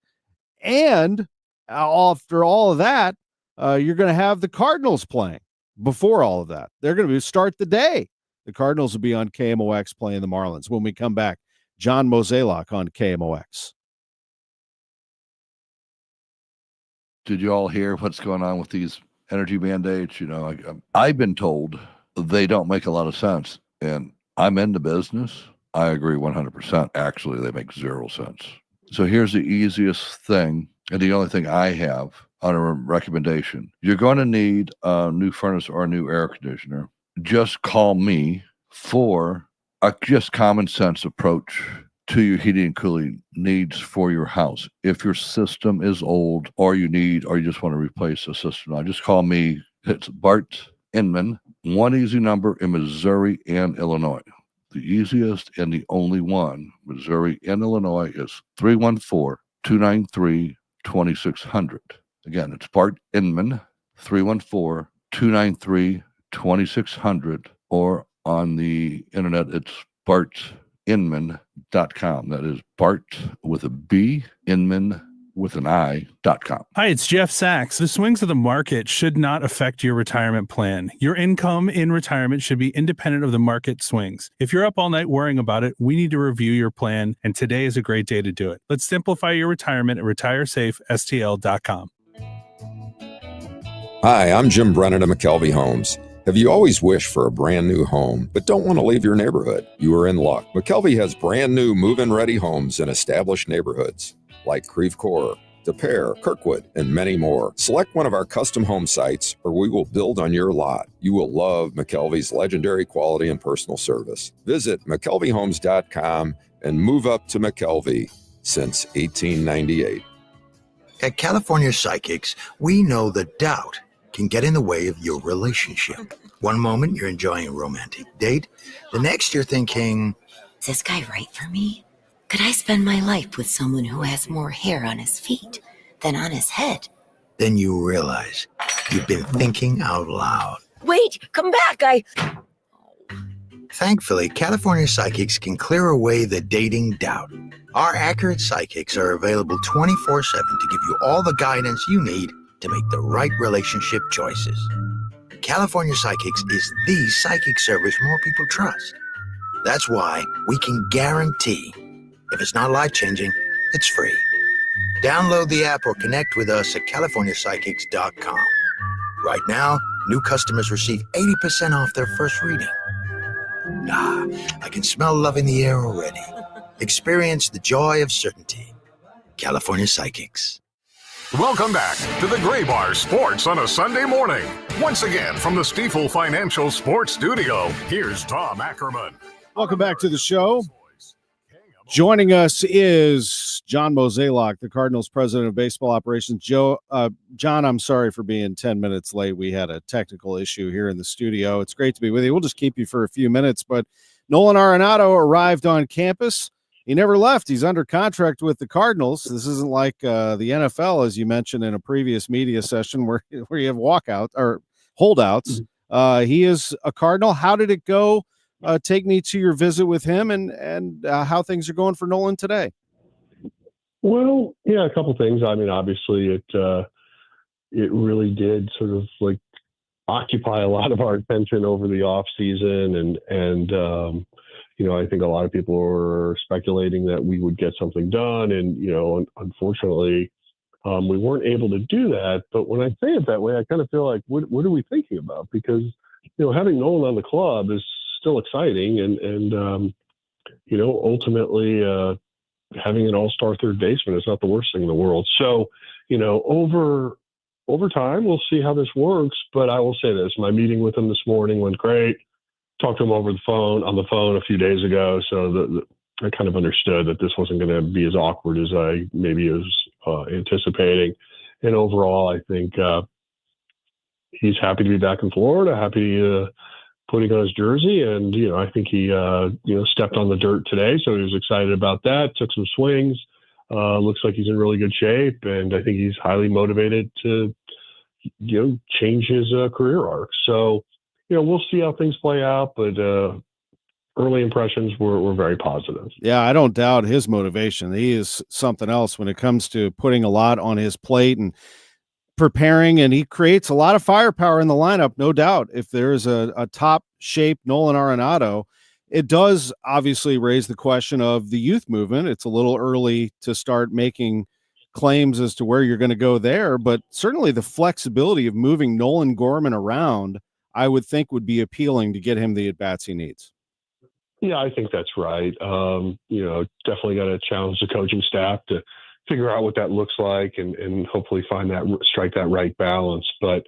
And after all of that, you're going to have the Cardinals playing before all of that. They're going to start the day. The Cardinals will be on KMOX playing the Marlins. When we come back, John Mozeliak on KMOX. Did you all hear what's going on with these energy mandates? You know, I've been told they don't make a lot of sense. And I'm in the business. I agree 100%. Actually, they make 0 sense. So here's the easiest thing, and the only thing I have on a recommendation. You're going to need a new furnace or a new air conditioner. Just call me for a just common sense approach to your heating and cooling needs for your house. If your system is old or you just want to replace a system, now just call me. It's Bart Inman, one easy number in Missouri and Illinois. The easiest and the only one, Missouri and Illinois, is 314-293-2600. Again, it's Bart Inman, 314-293-2600, or On the internet, it's bartinman.com. That is Bart with a B, Inman with an I.com. Hi, it's Jeff Sachs. The swings of the market should not affect your retirement plan. Your income in retirement should be independent of the market swings. If you're up all night worrying about it, we need to review your plan, and today is a great day to do it. Let's simplify your retirement at retiresafestl.com. Hi, I'm Jim Brennan of McKelvey Homes. Have you always wished for a brand new home, but don't want to leave your neighborhood? You are in luck. McKelvey has brand new move-in ready homes in established neighborhoods like Creve Coeur, De Pere, Kirkwood, and many more. Select one of our custom home sites or we will build on your lot. You will love McKelvey's legendary quality and personal service. Visit McKelveyHomes.com and move up to McKelvey since 1898. At California Psychics, we know that doubt can get in the way of your relationship. One moment you're enjoying a romantic date, the next you're thinking, is this guy right for me? Could I spend my life with someone who has more hair on his feet than on his head? Then you realize you've been thinking out loud. Wait, come back, Thankfully, California Psychics can clear away the dating doubt. Our accurate psychics are available 24/7 to give you all the guidance you need to make the right relationship choices. California Psychics is the psychic service more people trust. That's why we can guarantee if it's not life-changing, it's free. Download the app or connect with us at CaliforniaPsychics.com. Right now, new customers receive 80% off their first reading. I can smell love in the air already. Experience the joy of certainty. California Psychics. Welcome back to the Gray Bar Sports on a Sunday morning. Once again, from the Stifel Financial Sports Studio, here's Tom Ackerman. Welcome back to the show. Joining us is John Mozeliak, the Cardinals president of baseball operations. John, I'm sorry for being 10 minutes late. We had a technical issue here in the studio. It's great to be with you. We'll just keep you for a few minutes, but Nolan Arenado arrived on campus. He never left. He's under contract with the Cardinals. This isn't like the NFL, as you mentioned in a previous media session where you have walkouts or holdouts. He is a Cardinal. How did it go? Take me to your visit with him and how things are going for Nolan today. Well, yeah, a couple things. I mean, obviously it really did sort of like occupy a lot of our attention over the off season. And I think a lot of people were speculating that we would get something done. And, unfortunately, we weren't able to do that. But when I say it that way, I kind of feel like, what are we thinking about? Because, having Nolan on the club is still exciting. And ultimately, having an all-star third baseman is not the worst thing in the world. So, over time, we'll see how this works. But I will say this, my meeting with him this morning went great. Talked to him on the phone a few days ago. So I kind of understood that this wasn't going to be as awkward as I maybe was anticipating. And overall, I think he's happy to be back in Florida, happy putting on his jersey. And, I think he, stepped on the dirt today. So he was excited about that, took some swings. Looks like he's in really good shape. And I think he's highly motivated to, change his career arc. So, we'll see how things play out, but early impressions were very positive. Yeah, I don't doubt his motivation. He is something else when it comes to putting a lot on his plate and preparing, and he creates a lot of firepower in the lineup, no doubt. If there's a top-shape Nolan Arenado, it does obviously raise the question of the youth movement. It's a little early to start making claims as to where you're going to go there, but certainly the flexibility of moving Nolan Gorman around, I would think would be appealing to get him the at-bats he needs. Yeah, I think that's right. Definitely got to challenge the coaching staff to figure out what that looks like and hopefully strike that right balance. But,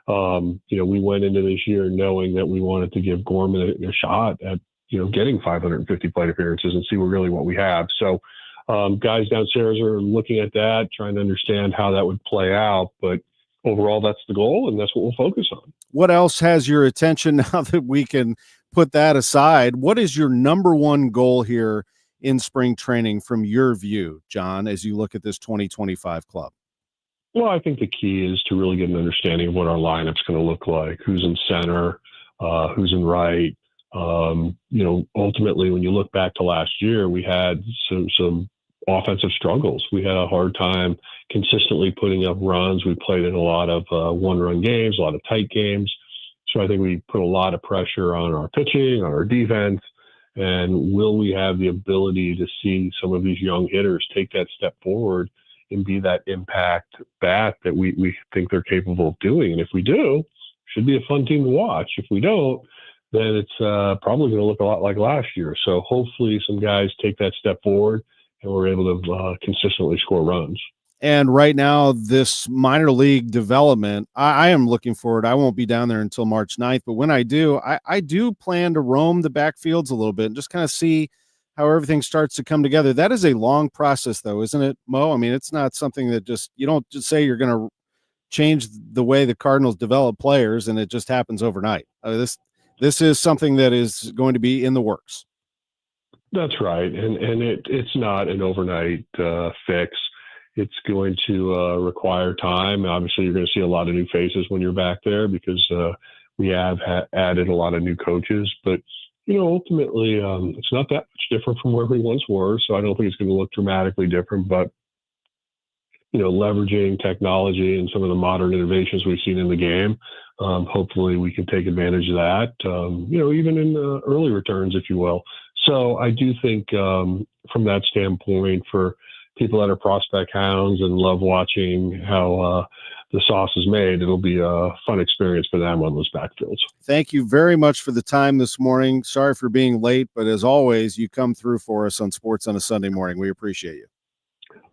we went into this year knowing that we wanted to give Gorman a shot at, getting 550 plate appearances and see really what we have. So guys downstairs are looking at that, trying to understand how that would play out. But overall, that's the goal, and that's what we'll focus on. What else has your attention now that we can put that aside? What is your number one goal here in spring training from your view, John, as you look at this 2025 club? Well, I think the key is to really get an understanding of what our lineup's going to look like, who's in center, who's in right, Ultimately, when you look back to last year, we had some offensive struggles. We had a hard time consistently putting up runs. We played in a lot of one-run games, a lot of tight games. So I think we put a lot of pressure on our pitching, on our defense. And will we have the ability to see some of these young hitters take that step forward and be that impact bat that we think they're capable of doing? And if we do, should be a fun team to watch. If we don't, then it's probably going to look a lot like last year. So hopefully some guys take that step forward and we're able to consistently score runs. And right now, this minor league development, I am looking forward. I won't be down there until March 9th, but when I do, I do plan to roam the backfields a little bit and just kind of see how everything starts to come together. That is a long process, though, isn't it, Mo? I mean, it's not something that you don't just say you're going to change the way the Cardinals develop players and it just happens overnight. This is something that is going to be in the works. That's right. And it's not an overnight fix. It's going to require time. Obviously, you're going to see a lot of new faces when you're back there because we have added a lot of new coaches. But, ultimately, it's not that much different from where we once were. So I don't think it's going to look dramatically different. But, leveraging technology and some of the modern innovations we've seen in the game, hopefully we can take advantage of that, even in early returns, if you will. So I do think from that standpoint, for people that are prospect hounds and love watching how the sauce is made, it'll be a fun experience for them on those backfields. Thank you very much for the time this morning. Sorry for being late, but as always, you come through for us on Sports on a Sunday Morning. We appreciate you.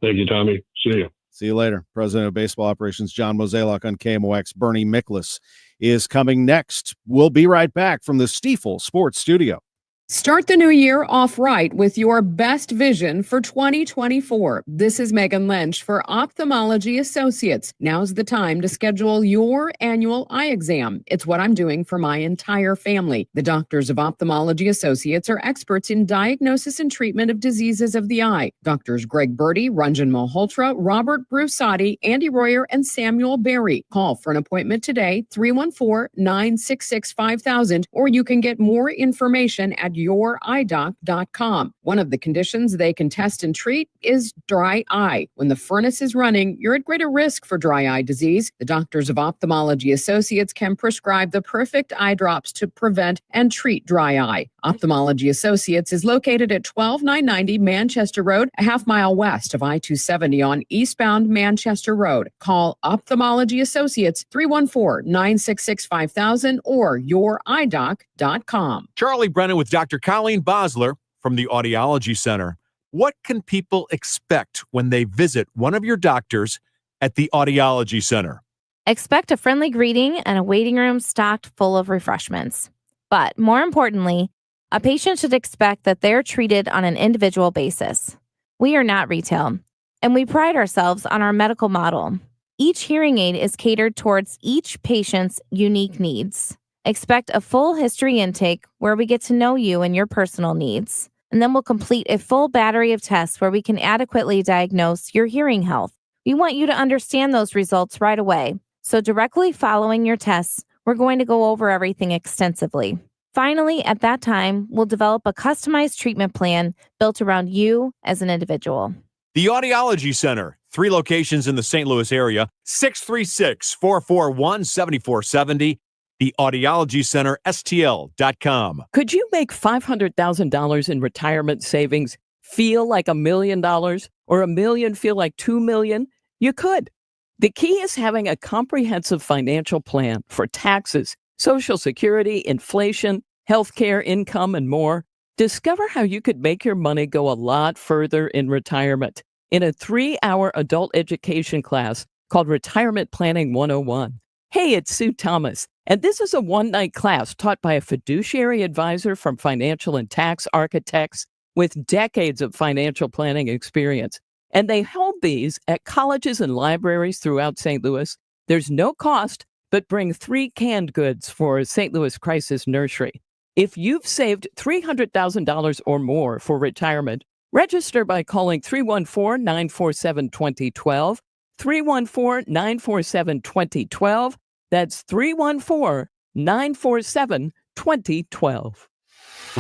Thank you, Tommy. See you. See you later. President of Baseball Operations, John Mozeliak on KMOX. Bernie Miklasz is coming next. We'll be right back from the Stifel Sports Studio. Start the new year off right with your best vision for 2024. This is Megan Lynch for Ophthalmology Associates. Now's the time to schedule your annual eye exam. It's what I'm doing for my entire family. The doctors of Ophthalmology Associates are experts in diagnosis and treatment of diseases of the eye. Doctors Greg Birdie, Ranjan Malhotra, Robert Brusati, Andy Royer, and Samuel Berry. Call for an appointment today, 314-966-5000, or you can get more information at youreyedoctor.com. One of the conditions they can test and treat is dry eye. When the furnace is running, you're at greater risk for dry eye disease. The doctors of Ophthalmology Associates can prescribe the perfect eye drops to prevent and treat dry eye. Ophthalmology Associates is located at 12990 Manchester Road, a half mile west of I-270 on eastbound Manchester Road. Call Ophthalmology Associates 314-966-5000 or youreyedoctor.com. Charlie Brennan with Dr. Colleen Bosler from the Audiology Center. What can people expect when they visit one of your doctors at the Audiology Center? Expect a friendly greeting and a waiting room stocked full of refreshments. But more importantly, a patient should expect that they're treated on an individual basis. We are not retail, and we pride ourselves on our medical model. Each hearing aid is catered towards each patient's unique needs. Expect a full history intake where we get to know you and your personal needs. And then we'll complete a full battery of tests where we can adequately diagnose your hearing health. We want you to understand those results right away. So directly following your tests, we're going to go over everything extensively. Finally, at that time, we'll develop a customized treatment plan built around you as an individual. The Audiology Center, 3 locations in the St. Louis area, 636-441-7470. The Audiology Center, STL.com. Could you make $500,000 in retirement savings feel like $1 million or $1 million feel like $2 million? You could. The key is having a comprehensive financial plan for taxes, Social Security, inflation, healthcare, income, and more. Discover how you could make your money go a lot further in retirement in a 3-hour adult education class called Retirement Planning 101. Hey, it's Sue Thomas, and this is a one-night class taught by a fiduciary advisor from Financial and Tax Architects with decades of financial planning experience. And they hold these at colleges and libraries throughout St. Louis. There's no cost, but bring 3 canned goods for St. Louis Crisis Nursery. If you've saved $300,000 or more for retirement, register by calling 314-947-2012, 314-947-2012. That's 314-947-2012.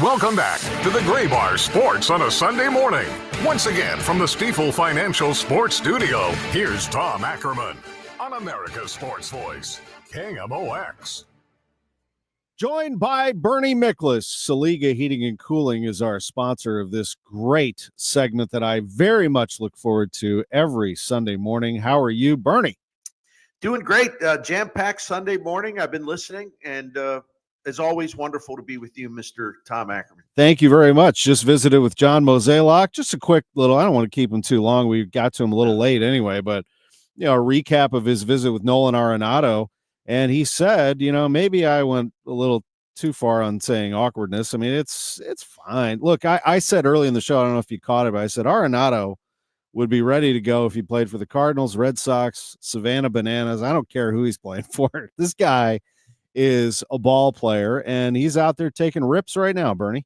Welcome back to the Gray Bar Sports on a Sunday morning. Once again, from the Stifel Financial Sports Studio, here's Tom Ackerman on America's Sports Voice, KMOX. Joined by Bernie Miklasz. Saliga Heating and Cooling is our sponsor of this great segment that I very much look forward to every Sunday morning. How are you, Bernie? Doing great. Jam-packed Sunday morning. I've been listening, and it's always wonderful to be with you, Mr. Tom Ackerman. Thank you very much. Just visited with John Mozeliak. Just a quick little, I don't want to keep him too long. We got to him a little late anyway, but, a recap of his visit with Nolan Arenado. And he said, maybe I went a little too far on saying awkwardness. I mean, it's fine. Look, I said early in the show, I don't know if you caught it, but I said Arenado would be ready to go if he played for the Cardinals, Red Sox, Savannah Bananas. I don't care who he's playing for. This guy is a ball player, and he's out there taking rips right now, Bernie.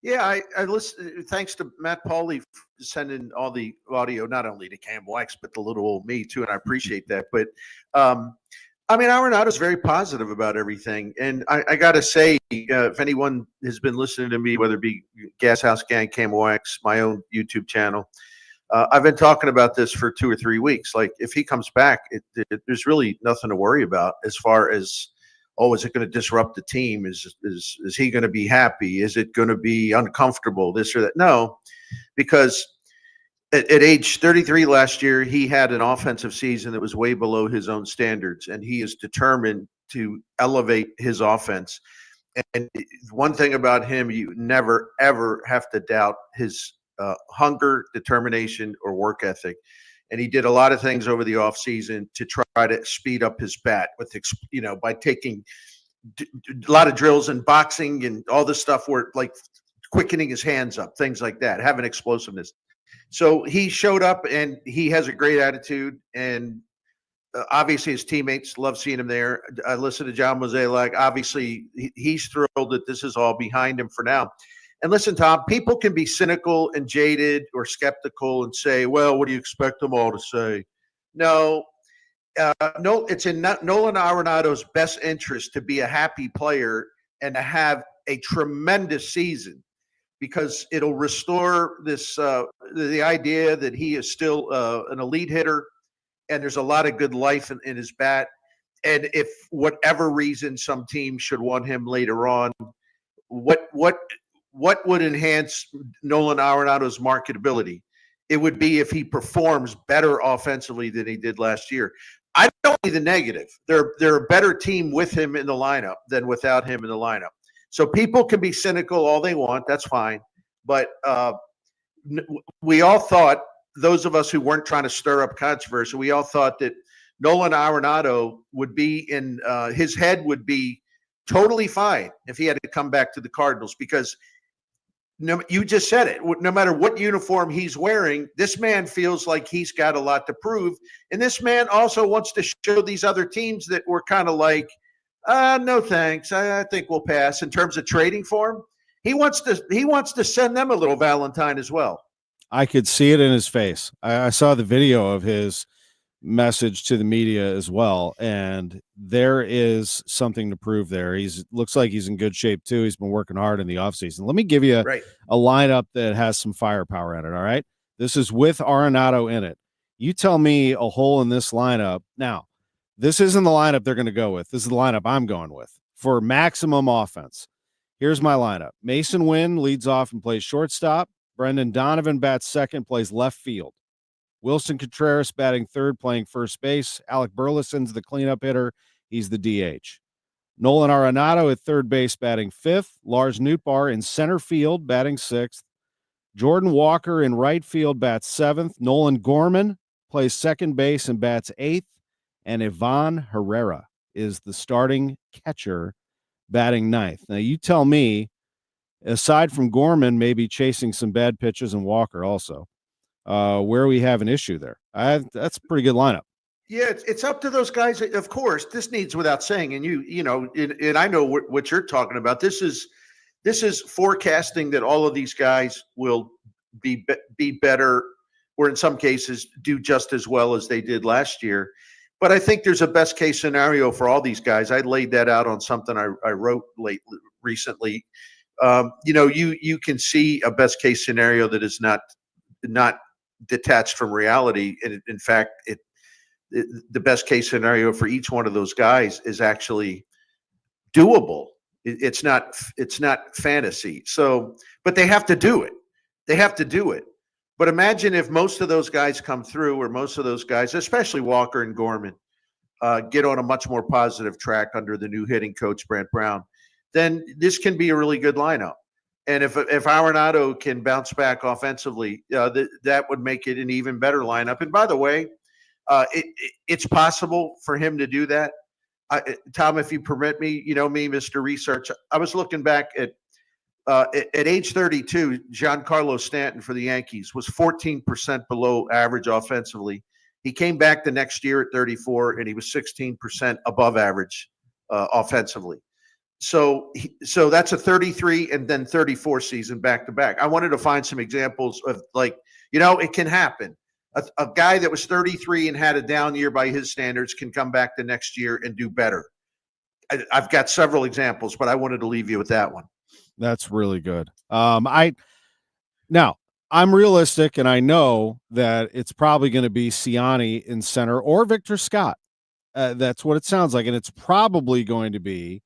Yeah, I listen. Thanks to Matt Pauley for sending all the audio, not only to KMOX, but the little old me too, and I appreciate that. But Arenado's very positive about everything, and I got to say, if anyone has been listening to me, whether it be Gas House Gang, KMOX, my own YouTube channel, I've been talking about this for 2 or 3 weeks. Like, if he comes back, there's really nothing to worry about as far as, is it going to disrupt the team? Is he going to be happy? Is it going to be uncomfortable? This or that? No, because at age 33 last year, he had an offensive season that was way below his own standards, and he is determined to elevate his offense. And one thing about him, you never, ever have to doubt his hunger, determination, or work ethic. And he did a lot of things over the offseason to try to speed up his bat with, by taking a lot of drills and boxing and all this stuff where, like, quickening his hands up, things like that, having explosiveness. So he showed up, and he has a great attitude, and obviously his teammates love seeing him there. I listened to John Mozeliak. Obviously, he's thrilled that this is all behind him for now. And listen, Tom, people can be cynical and jaded or skeptical and say, well, what do you expect them all to say? No, it's in Nolan Arenado's best interest to be a happy player and to have a tremendous season, because it'll restore this the idea that he is still an elite hitter, and there's a lot of good life in his bat. And if whatever reason some team should want him later on, what would enhance Nolan Arenado's marketability? It would be if he performs better offensively than he did last year. I don't see the negative. They're a better team with him in the lineup than without him in the lineup. So people can be cynical all they want. That's fine. But we all thought, those of us who weren't trying to stir up controversy, we all thought that Nolan Arenado would be in his head would be totally fine if he had to come back to the Cardinals, because you just said it. No matter what uniform he's wearing, this man feels like he's got a lot to prove. And this man also wants to show these other teams that were kind of like, no thanks, I think we'll pass in terms of trading for him. He wants to send them a little Valentine as well. I could see it in his face. I saw the video of his message to the media as well, and there is something to prove there. Looks like he's in good shape too. He's been working hard in the offseason. Let me give you a lineup that has some firepower in it. All right, this is with Arenado in it. You tell me a hole in this lineup. Now, this isn't the lineup they're going to go with. This is the lineup I'm going with for maximum offense. Here's my lineup. Mason Wynn leads off and plays shortstop. Brendan Donovan bats second, plays left field. Wilson Contreras batting third, playing first base. Alec Burleson's the cleanup hitter. He's the DH. Nolan Arenado at third base, batting fifth. Lars Nootbaar in center field, batting sixth. Jordan Walker in right field, bats seventh. Nolan Gorman plays second base and bats eighth. And Ivan Herrera is the starting catcher, batting ninth. Now, you tell me, aside from Gorman maybe chasing some bad pitches and Walker also, where we have an issue there. That's a pretty good lineup. Yeah, it's up to those guys. Of course, this needs without saying, and and I know what you're talking about. This is forecasting that all of these guys will be better, or in some cases do just as well as they did last year. But I think there's a best case scenario for all these guys. I laid that out on something I wrote recently. You can see a best case scenario that is not detached from reality. And in fact, the best case scenario for each one of those guys is actually doable. It's not fantasy. So, but they have to do it. But imagine if most of those guys come through, or most of those guys, especially Walker and Gorman, get on a much more positive track under the new hitting coach, Brent Brown, then this can be a really good lineup. And if Arenado can bounce back offensively, that would make it an even better lineup. And by the way, it's possible for him to do that. Tom, if you permit me, you know me, Mr. Research, I was looking back at age 32, Giancarlo Stanton for the Yankees was 14% below average offensively. He came back the next year at 34, and he was 16% above average offensively. So that's a 33 and then 34 season back to back. I wanted to find some examples of, like, it can happen. A guy that was 33 and had a down year by his standards can come back the next year and do better. I've got several examples, but I wanted to leave you with that one. That's really good. I'm realistic, and I know that it's probably going to be Ciani in center or Victor Scott. That's what it sounds like, and it's probably going to be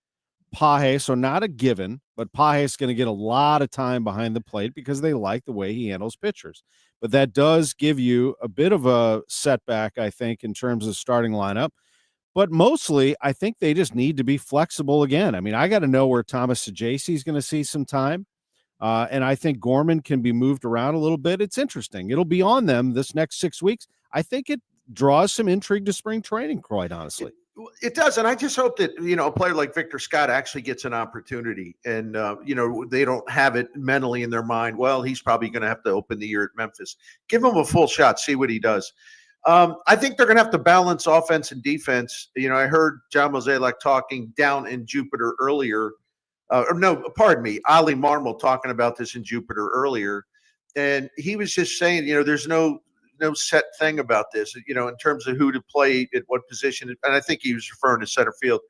Paje. So not a given, but Paje is going to get a lot of time behind the plate because they like the way he handles pitchers. But that does give you a bit of a setback, I think, in terms of starting lineup. But mostly, I think they just need to be flexible again. I mean, I got to know where Thomas Sajaci is going to see some time. And I think Gorman can be moved around a little bit. It's interesting. It'll be on them this next 6 weeks. I think it draws some intrigue to spring training, quite honestly. It does. And I just hope that, a player like Victor Scott actually gets an opportunity, and, they don't have it mentally in their mind, well, he's probably going to have to open the year at Memphis. Give him a full shot, see what he does. I think they're going to have to balance offense and defense. I heard John Mozeliak talking down in Jupiter earlier. Ali Marmol talking about this in Jupiter earlier. And he was just saying, there's no set thing about this, in terms of who to play at what position. And I think he was referring to center field.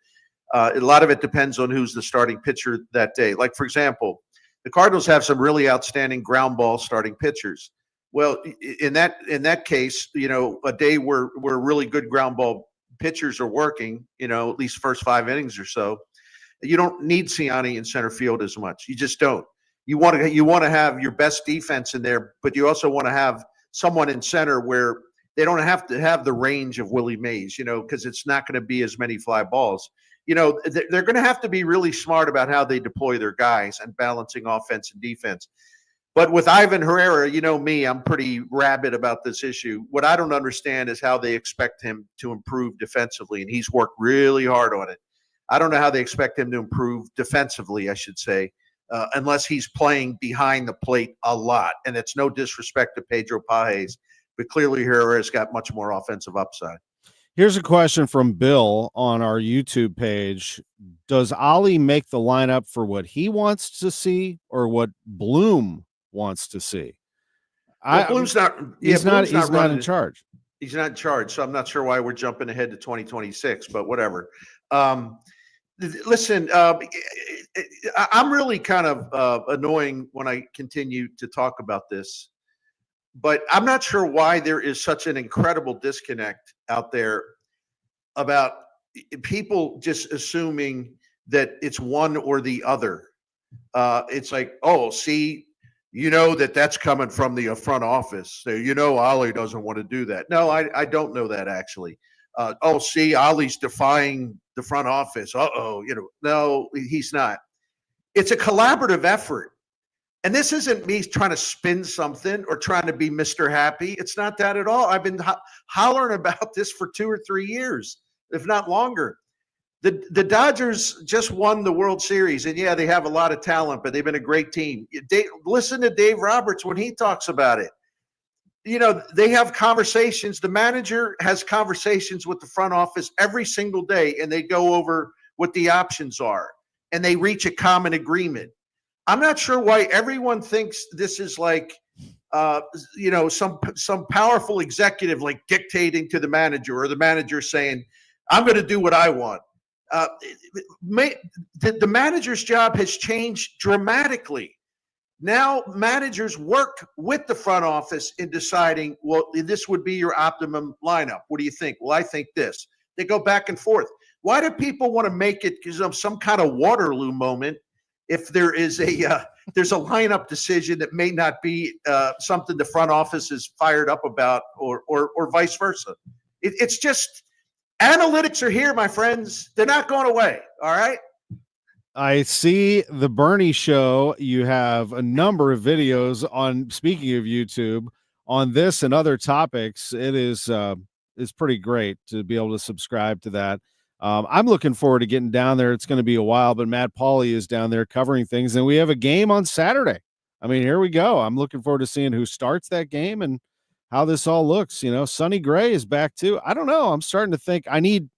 A lot of it depends on who's the starting pitcher that day. Like, for example, the Cardinals have some really outstanding ground ball starting pitchers. Well, in that case, a day where really good ground ball pitchers are working, at least first 5 innings or so, you don't need Ciani in center field as much. You just don't. You want to have your best defense in there, but you also want to have someone in center where they don't have to have the range of Willie Mays, because it's not going to be as many fly balls. They're going to have to be really smart about how they deploy their guys and balancing offense and defense. But with Ivan Herrera, me, I'm pretty rabid about this issue. What I don't understand is how they expect him to improve defensively, and he's worked really hard on it. I don't know how they expect him to improve defensively, I should say, unless he's playing behind the plate a lot. And it's no disrespect to Pedro Pajes, but clearly Herrera's got much more offensive upside. Here's a question from Bill on our YouTube page. Does Ollie make the lineup for what he wants to see or what Bloom wants to see? Bloom's not. He's not in charge. He's not in charge, so I'm not sure why we're jumping ahead to 2026. But whatever. Listen, I'm really kind of annoying when I continue to talk about this, but I'm not sure why there is such an incredible disconnect out there about people just assuming that it's one or the other. It's like, oh, see, that's coming from the front office. So, Ollie doesn't want to do that. No, I don't know that, actually. See, Ollie's defying the front office. No, he's not. It's a collaborative effort. And this isn't me trying to spin something or trying to be Mr. Happy. It's not that at all. I've been hollering about this for 2 or 3 years, if not longer. The Dodgers just won the World Series, and yeah, they have a lot of talent, but they've been a great team. Listen to Dave Roberts when he talks about it. They have conversations. The manager has conversations with the front office every single day, and they go over what the options are, and they reach a common agreement. I'm not sure why everyone thinks this is like, some powerful executive like dictating to the manager, or the manager saying, I'm going to do what I want. The manager's job has changed dramatically. Now managers work with the front office in deciding, well, this would be your optimum lineup. What do you think? Well, I think this. They go back and forth. Why do people want to make it because of some kind of Waterloo moment if there is there's a lineup decision that may not be something the front office is fired up about or vice versa? It's just analytics are here, my friends. They're not going away. All right. I see the Bernie show. You have a number of videos on, speaking of YouTube, on this and other topics. It is pretty great to be able to subscribe to that. I'm looking forward to getting down there. It's going to be a while, but Matt Pauley is down there covering things, and we have a game on Saturday. I mean, here we go. I'm looking forward to seeing who starts that game and how this all looks. You know, Sonny Gray is back too. I don't know. I'm starting to think I need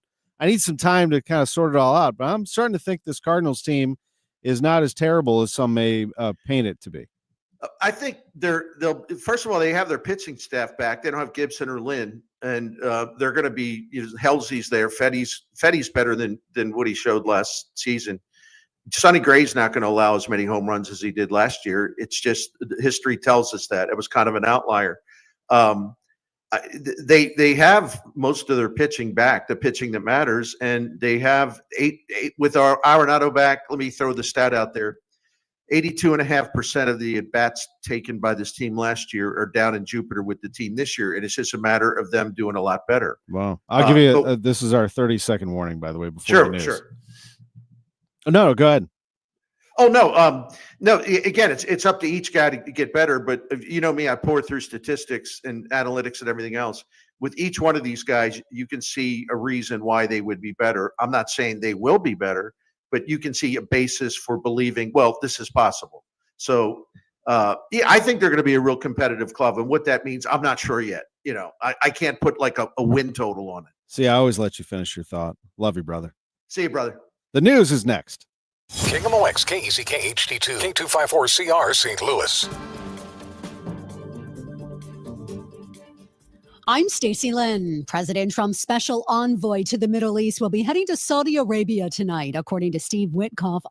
some time to kind of sort it all out, but I'm starting to think this Cardinals team is not as terrible as some may paint it to be. I think they'll first of all, they have their pitching staff back. They don't have Gibson or Lynn, and they're going to be Halsey's there. Fetty's better than what he showed last season. Sonny Gray's not going to allow as many home runs as he did last year. It's just history tells us that it was kind of an outlier. They have most of their pitching back, the pitching that matters, and they have eight with our Arenado back. Let me throw the stat out there. 82.5% of the at-bats taken by this team last year are down in Jupiter with the team this year, and it's just a matter of them doing a lot better. Wow. I'll give you this is our 30-second warning, by the way, before the news. Sure. Oh, no, go ahead. Oh, no. No, again, it's up to each guy to get better, but you know me, I pour through statistics and analytics and everything else. With each one of these guys, you can see a reason why they would be better. I'm not saying they will be better, but you can see a basis for believing, well, this is possible. So, I think they're going to be a real competitive club. And what that means, I'm not sure yet. You know, I can't put like a win total on it. See, I always let you finish your thought. Love you, brother. See you, brother. The news is next. KMOX, KECK HD2, K254CR, St. Louis. I'm Stacey Lynn. President Trump's special envoy to the Middle East will be heading to Saudi Arabia tonight, according to Steve Witkoff.